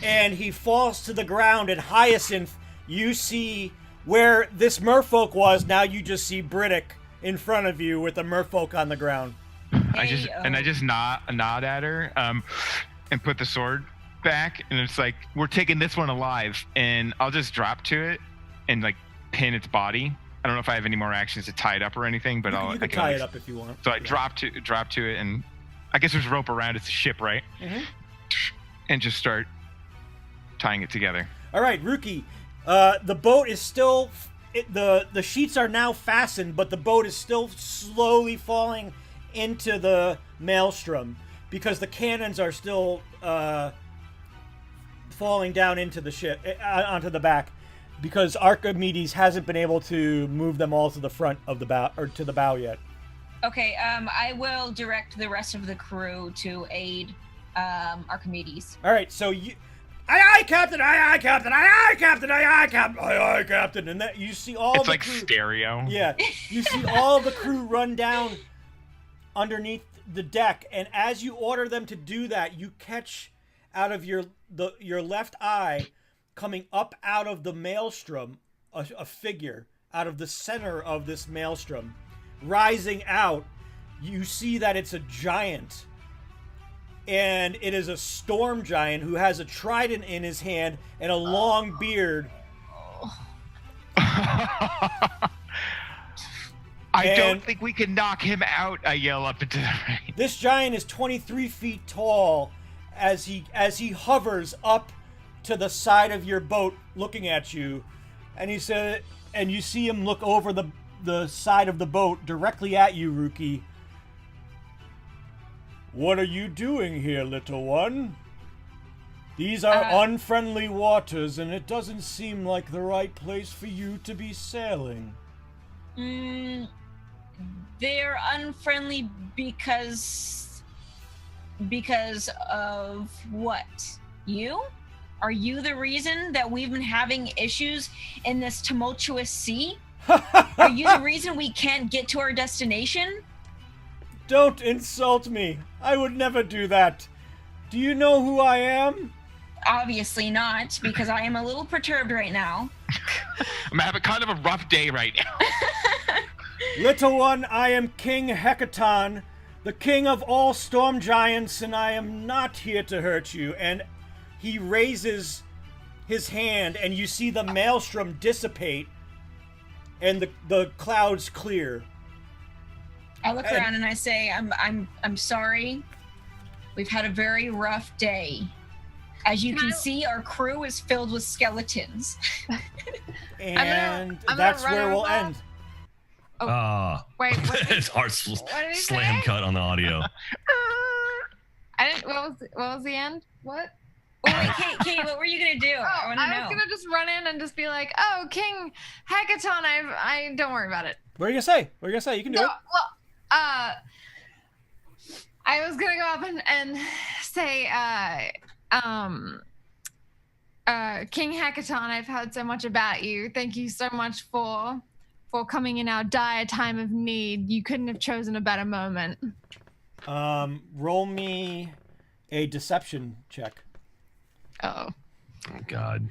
and he falls to the ground. And Hyacinth, you see where this merfolk was. Now you just see Briddick in front of you with the merfolk on the ground. I just nod at her, and put the sword back, and it's like, we're taking this one alive, and I'll just drop to it and like pin its body. I don't know if I have any more actions to tie it up or anything, but You can tie it up if you want. So I drop to it, and I guess there's rope around. It's a ship, right? Mm-hmm. And just start tying it together. All right, Rookie. The boat is still. The sheets are now fastened, but the boat is still slowly falling into the maelstrom because the cannons are still falling down into the ship, onto the back, because Archimedes hasn't been able to move them all to the front of the bow, or to the bow yet. Okay, I will direct the rest of the crew to aid Archimedes. All right, so you, aye, Captain, aye, Captain, aye, Captain, aye, Captain, aye, Captain, and that you see all It's the like crew, stereo. Yeah, you see all the crew run down underneath the deck, and as you order them to do that, you catch out of your left eye, coming up out of the maelstrom, a figure out of the center of this maelstrom, rising out. You see that it's a giant, and it is a storm giant who has a trident in his hand and a long beard. I don't think we can knock him out, I yell up into the rain. This giant is 23 feet tall as he hovers up to the side of your boat looking at you. And he said, and you see him look over the side of the boat directly at you, Rookie. What are you doing here, little one? These are unfriendly waters, and it doesn't seem like the right place for you to be sailing. They're unfriendly because of what? You? Are you the reason that we've been having issues in this tumultuous sea? Are you the reason we can't get to our destination? Don't insult me. I would never do that. Do you know who I am? Obviously not, because I am a little perturbed right now. I'm having kind of a rough day right now. Little one, I am King Hecaton, the king of all storm giants, and I am not here to hurt you. And he raises his hand, and you see the maelstrom dissipate, and the clouds clear. I look around and I say, I'm sorry. We've had a very rough day. As you can see, our crew is filled with skeletons. And I'm that's gonna run where we'll over. end. Wait, what It's hard did he slam say? cut on the audio. I didn't. What was the end? What? Oh, wait, Kate, what were you gonna do? I want to I know. was gonna just run in and just be like, "Oh, King Hackathon, I don't worry about it." What are you gonna say? What are you gonna say? You can do No, it. well, I was gonna go up and say, King Hackathon, I've heard so much about you. Thank you so much for coming in our dire time of need. You couldn't have chosen a better moment. Roll me a deception check. Oh. Oh God,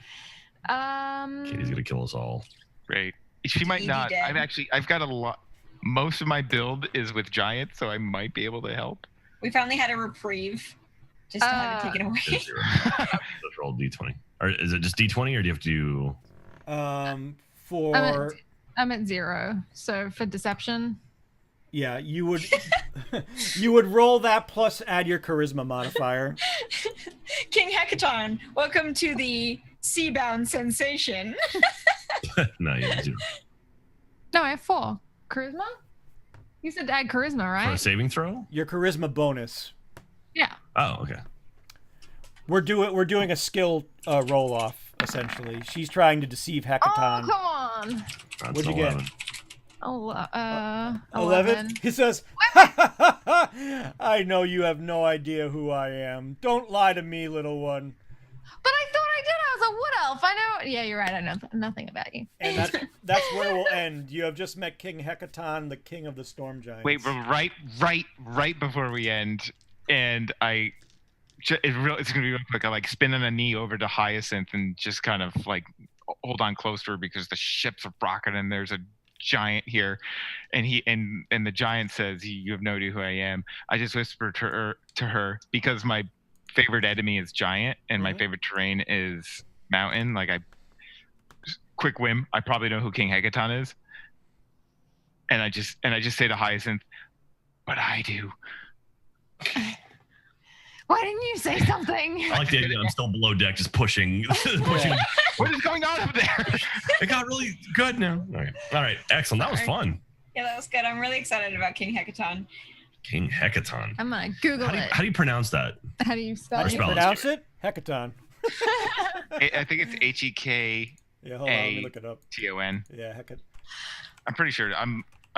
Katie's gonna kill us all. Great. She might You'd be not. dead. I've got a lot. Most of my build is with giants, so I might be able to help. We finally had a reprieve. Just to have it taken away. There's zero. Let's roll D20. Or is it just D20, or do you have to do? For I'm at 0. So for deception. yeah, you would you would roll that plus add your charisma modifier. King Hackathon, welcome to the Seabound sensation. No, you have 0. No, I have 4. Charisma? You said add charisma, For a right? saving throw? Your charisma bonus. Yeah. Oh, okay. We're doing a skill roll off essentially. She's trying to deceive Oh, Hecaton. come on. What'd That's you get? 11. 11? He says, I know you have no idea who I am. Don't lie to me, little one. But I thought I did. I was a wood elf. I know. Yeah, you're right. I know nothing about you. And that's where we'll end. You have just met King Hecaton, the king of the storm giants. Wait, but right before we end, and it's gonna be real quick. I like spin on a knee over to Hyacinth and just kind of like hold on close to her because the ship's rocking and there's a giant here, and the giant says, "You have no idea who I am." I just whispered to her because my favorite enemy is giant and my favorite terrain is mountain. Like quick whim, I probably know who King Hecaton is, and I just say to Hyacinth, "But I do." Why didn't you say something? I like the idea. I'm still below deck, just pushing. What is going on up there? It got really good now. All right, excellent. That was fun. Yeah, that was good. I'm really excited about King Hecaton. King Hecaton. I'm gonna Google it. How do you pronounce that? How do you spell How it? do you spell it? pronounce it? Hecaton. I think it's HEKTON. Yeah, hold on, let me look it up. Yeah, Hecaton. I'm pretty sure.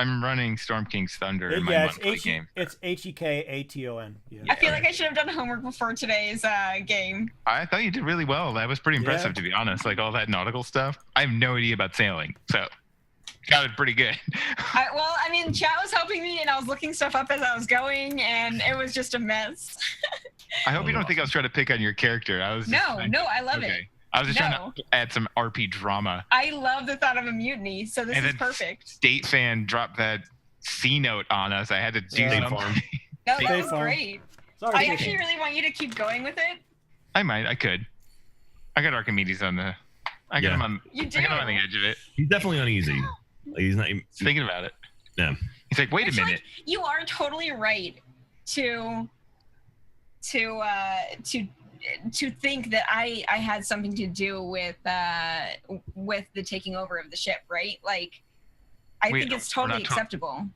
I'm running Storm King's Thunder in my Yeah, monthly game. it's Hekaton. Yeah. I feel like I should have done homework before today's game. I thought you did really well. That was pretty impressive, to be honest. Like all that nautical stuff. I have no idea about sailing, so got it pretty good. Well, I mean, chat was helping me, and I was looking stuff up as I was going, and it was just a mess. I hope you don't think I was trying to pick on your character. I was just I love it. I was just trying to add some RP drama. I love the thought of a mutiny, so this is perfect. State Fan dropped that C note on us. I had to do something. No, that State was Farm. great. Sorry, I actually really want you to keep going with it. I could. I got Archimedes on the. I got him on. You do. I got him on the edge of it. He's definitely uneasy. Like, he's not even Thinking about it. Yeah. He's like, wait a minute. Like, you are totally right to think that I had something to do with the taking over of the ship, right? Like, I think it's totally acceptable.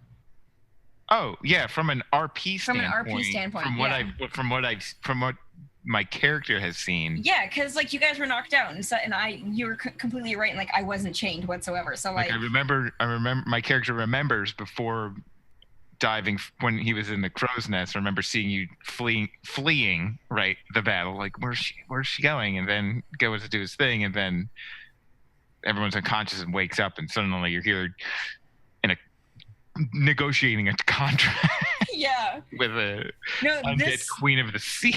Oh yeah, from an RP standpoint. From what my character has seen. Yeah, because like you guys were knocked out, and you were completely right, and like I wasn't chained whatsoever. So like I remember my character remembers before diving when he was in the crow's nest. I remember seeing you fleeing right the battle. Like where's she going? And then goes to do his thing, and then everyone's unconscious and wakes up, and suddenly you're here negotiating a contract. Yeah. With a undead Queen of the Sea.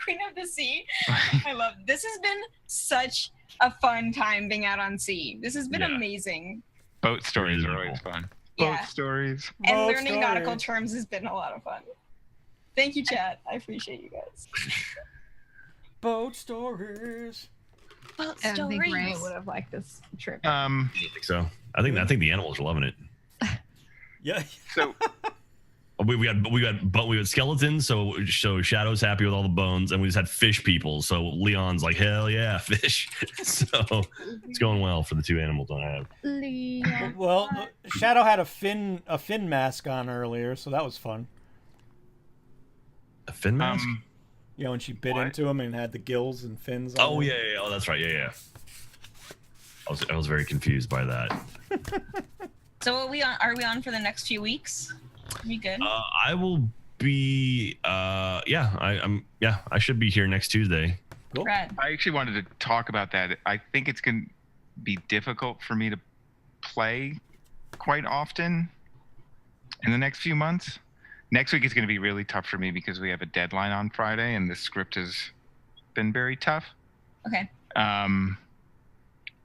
Queen of the Sea. I love it. This has been such a fun time being out on sea. This has been amazing. Boat stories are always fun. Yeah. Boat stories. And learning nautical terms has been a lot of fun. Thank you, chat. I appreciate you guys. Boat stories. Boat I don't think stories. Ray would have liked this trip. I think so. I think the animals are loving it. Yeah. So we got skeletons, so Shadow's happy with all the bones, and we just had fish people. So Leon's like, hell yeah, fish. So it's going well for the two animals I have. Leon. Well, Shadow had a fin mask on earlier, so that was fun. A fin mask? You know, when she bit into him and had the gills and fins on Oh him. yeah. Oh, that's right. Yeah. I was very confused by that. So are we on for the next few weeks? Are we good? I will be. I should be here next Tuesday. Cool. Brad. I actually wanted to talk about that. I think it's going to be difficult for me to play quite often in the next few months. Next week is going to be really tough for me because we have a deadline on Friday, and the script has been very tough. Okay. And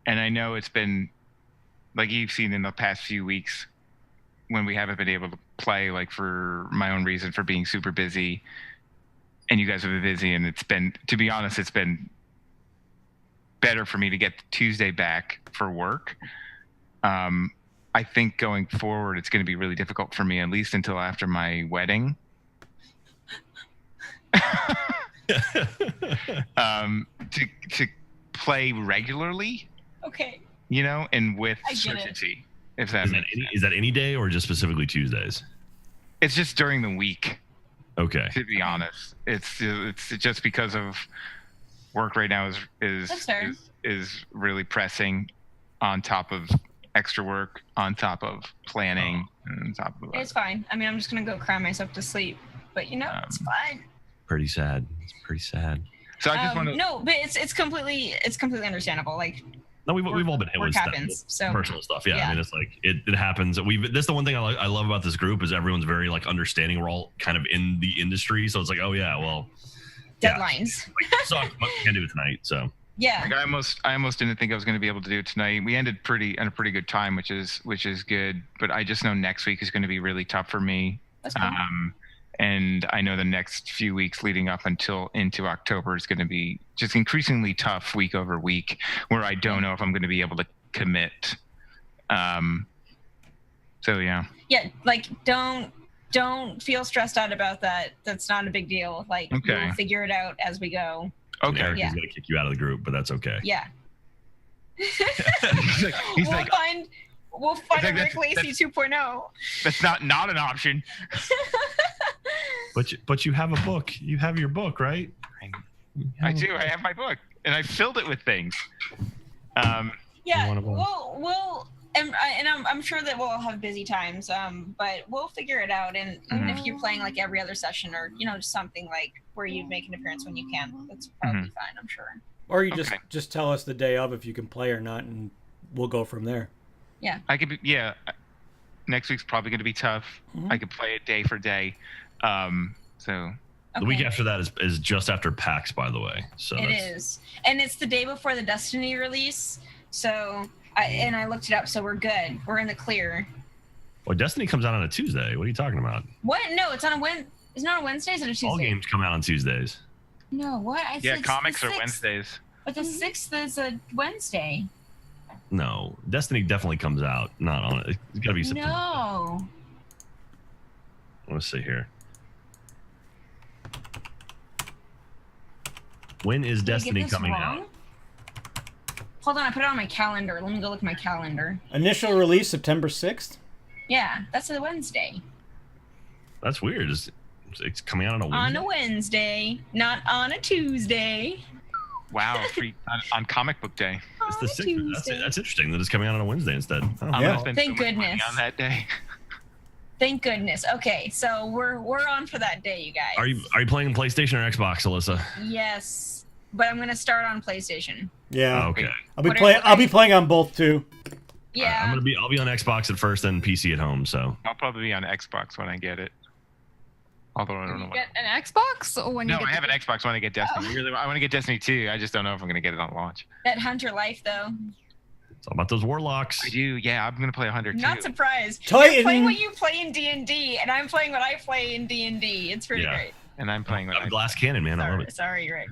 I know it's been, like you've seen in the past few weeks, when we haven't been able to play, like for my own reason for being super busy, and you guys have been busy, and it's been, to be honest, it's been better for me to get Tuesday back for work. I think going forward, it's going to be really difficult for me, at least until after my wedding. To play regularly. Okay. You know, and with I get it. certainty, if that makes sense. Is that any day or just specifically Tuesdays? It's just during the week. Okay. To be honest, it's just because of work right now That's fair. is really pressing, on top of extra work, on top of planning, and on top of It's fine. I mean, I'm just gonna go cry myself to sleep. But you know, it's fine. Pretty sad. It's pretty sad. So I just want to. No, but it's completely understandable. Like, No, we've all been hit work with stuff, happens. So personal stuff. Yeah, yeah. I mean, it's like it happens. That's the one thing I love about this group is everyone's very like understanding. We're all kind of in the industry, so it's like, oh yeah, well, deadlines. like, suck, but we can't do it tonight. So Yeah. Like I almost didn't think I was going to be able to do it tonight. We ended at a pretty good time, which is good. But I just know next week is going to be really tough for me. That's cool. And I know the next few weeks leading up into October is going to be just increasingly tough week over week, where I don't know if I'm going to be able to commit. So yeah. Yeah, like don't feel stressed out about that. That's not a big deal. Like Okay. we'll figure it out as we go. Okay. Eric Yeah. is gonna kick you out of the group, but that's okay. Yeah. He's like, We'll find a like, Rick that's- Lacey 2.0. that's not an option. But you have a book. You have your book, right? I do. I have my book, and I filled it with things. Yeah, wanna go? we'll and I'm sure that we'll all have busy times. But we'll figure it out. And even if you're playing like every other session, or just something like where you make an appearance when you can, that's probably fine. I'm sure. Or you Okay. just tell us the day of if you can play or not, and we'll go from there. I could be, yeah. Next week's probably going to be tough. I could play it day for day. So The week Okay. after that is just after PAX, by the way. So It is, and it's the day before the Destiny release. So I looked it up, so we're good. We're in the clear. Well, Destiny comes out on a Tuesday. What are you talking about? What? No, it's on a It's not on Wednesdays. It's a Tuesday. All games come out on Tuesdays. No, what? I yeah, said comics the are 6th, Wednesdays. But the 6th is a Wednesday. No, Destiny definitely comes out. Not on it. It's got to be September. No. Let's see here. When is Did I get Destiny this coming wrong? out? Hold on, I put it on my calendar. Let me go look at my calendar. Initial release September 6th. Yeah, that's a Wednesday. That's weird. It's coming out on a Wednesday. On a Wednesday, not on a Tuesday. Wow, on Comic Book Day. It's the On a 6th. Tuesday. That's interesting that it's coming out on a Wednesday instead. Oh. I'm Yeah. gonna spend Thank so much money goodness. on that day. Thank goodness. Okay, so we're on for that day, you guys. Are you playing PlayStation or Xbox, Alyssa? Yes, but I'm gonna start on PlayStation. Yeah. Oh, okay. I'll be Whatever- playing. I'll be playing on both too. Yeah. I'll be on Xbox at first, then PC at home. So I'll probably be on Xbox when I get it. Although I don't know You when. get an Xbox or when No, you get I have an Xbox when I get Destiny. I want to get Destiny 2. I just don't know if I'm going to get it on launch. That Hunter life, though. it's all about those warlocks. I do. Yeah, I'm going to play 100 Not too. surprised. Titan. You're playing what you play in D&D, and I'm playing what I play in D&D. It's pretty Yeah. great. And I'm playing Got when a glass cannon, man. I love Sorry, it. sorry, Rick.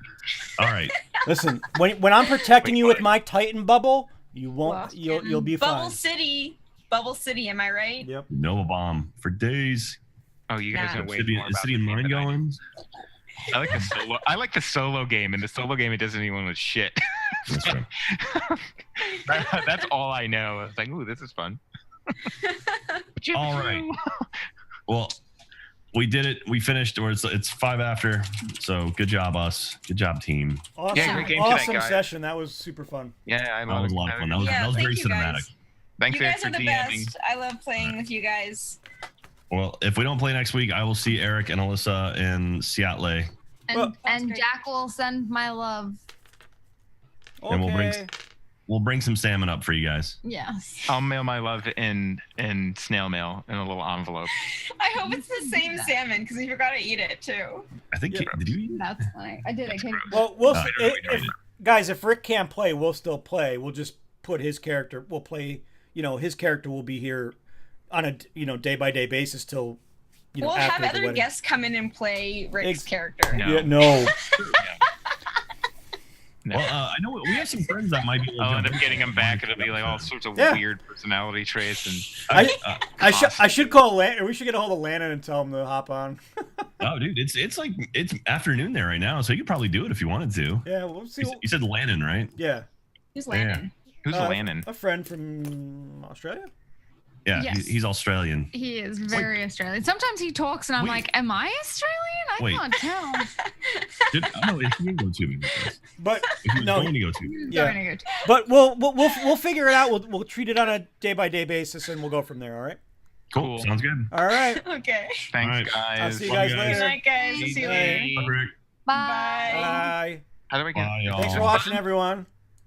All right. Listen, when I'm protecting you with my Titan bubble, you won't. Lost You'll be Bubble fine. Bubble City, am I right? Yep. Nova bomb for days. Oh, you guys Nah. know way City, more is about City the of game Mine than I do. going? I like the solo game. In the solo game, it doesn't even with shit. That's right. That's all I know. I was like, ooh, this is fun. All right. Well, we did it. We finished. It's 5 after. So good job, us. Good job, team. Awesome. Yeah, great game tonight, awesome guys. session. That was super fun. Yeah, I That love was it. a lot of fun. That was, Yeah, that was thank very you cinematic. guys. Thanks, You Eric, guys for are the DMing. best. I love playing with you guys. Well, if we don't play next week, I will see Eric and Alyssa in Seattle. And, Well- and great. Jack will send my love. Okay. And we'll bring some salmon up for you guys. Yes. I'll mail my love in snail mail in a little envelope. I hope it's the same salmon, because we forgot to eat it, too. I think. Yeah. Did you eat it? That's funny. I did. I came. Well, we'll I don't know what you're doing. guys. If Rick can't play, we'll still play. We'll just put his character. We'll play. His character will be here on a day by day basis till. We'll have after the other wedding. guests come in and play Rick's Ex- character. No. Yeah, no. No. Well, I know we have some friends that might be. able to I'll end jump up in. getting them back. It'll be like all sorts of Yeah. weird personality traits and I should call Lan. We should get a hold of Lannon and tell him to hop on. Oh, dude, it's like it's afternoon there right now, so you could probably do it if you wanted to. Yeah, we'll see. You said Lannon, right? Yeah, Who's landing? who's Lannon? a friend from Australia. Yeah, Yes. he's Australian. He is very Australian. Sometimes he talks, and I'm Wait. like, "Am I Australian? I Wait. can't tell." No, he can go to. But He was no, going to go to. He's Yeah. going to go to- but we'll figure it out. We'll treat it on a day by day basis, and we'll go from there. All right. Cool. Cool. Sounds good. All right. Okay. Thanks, Alright. guys. I'll see you Love guys you guys. Good later. night, guys. See you later. Bye. Bye, Rick. Bye. Bye. Bye. How do I get? Bye, y'all. Thanks for watching, everyone.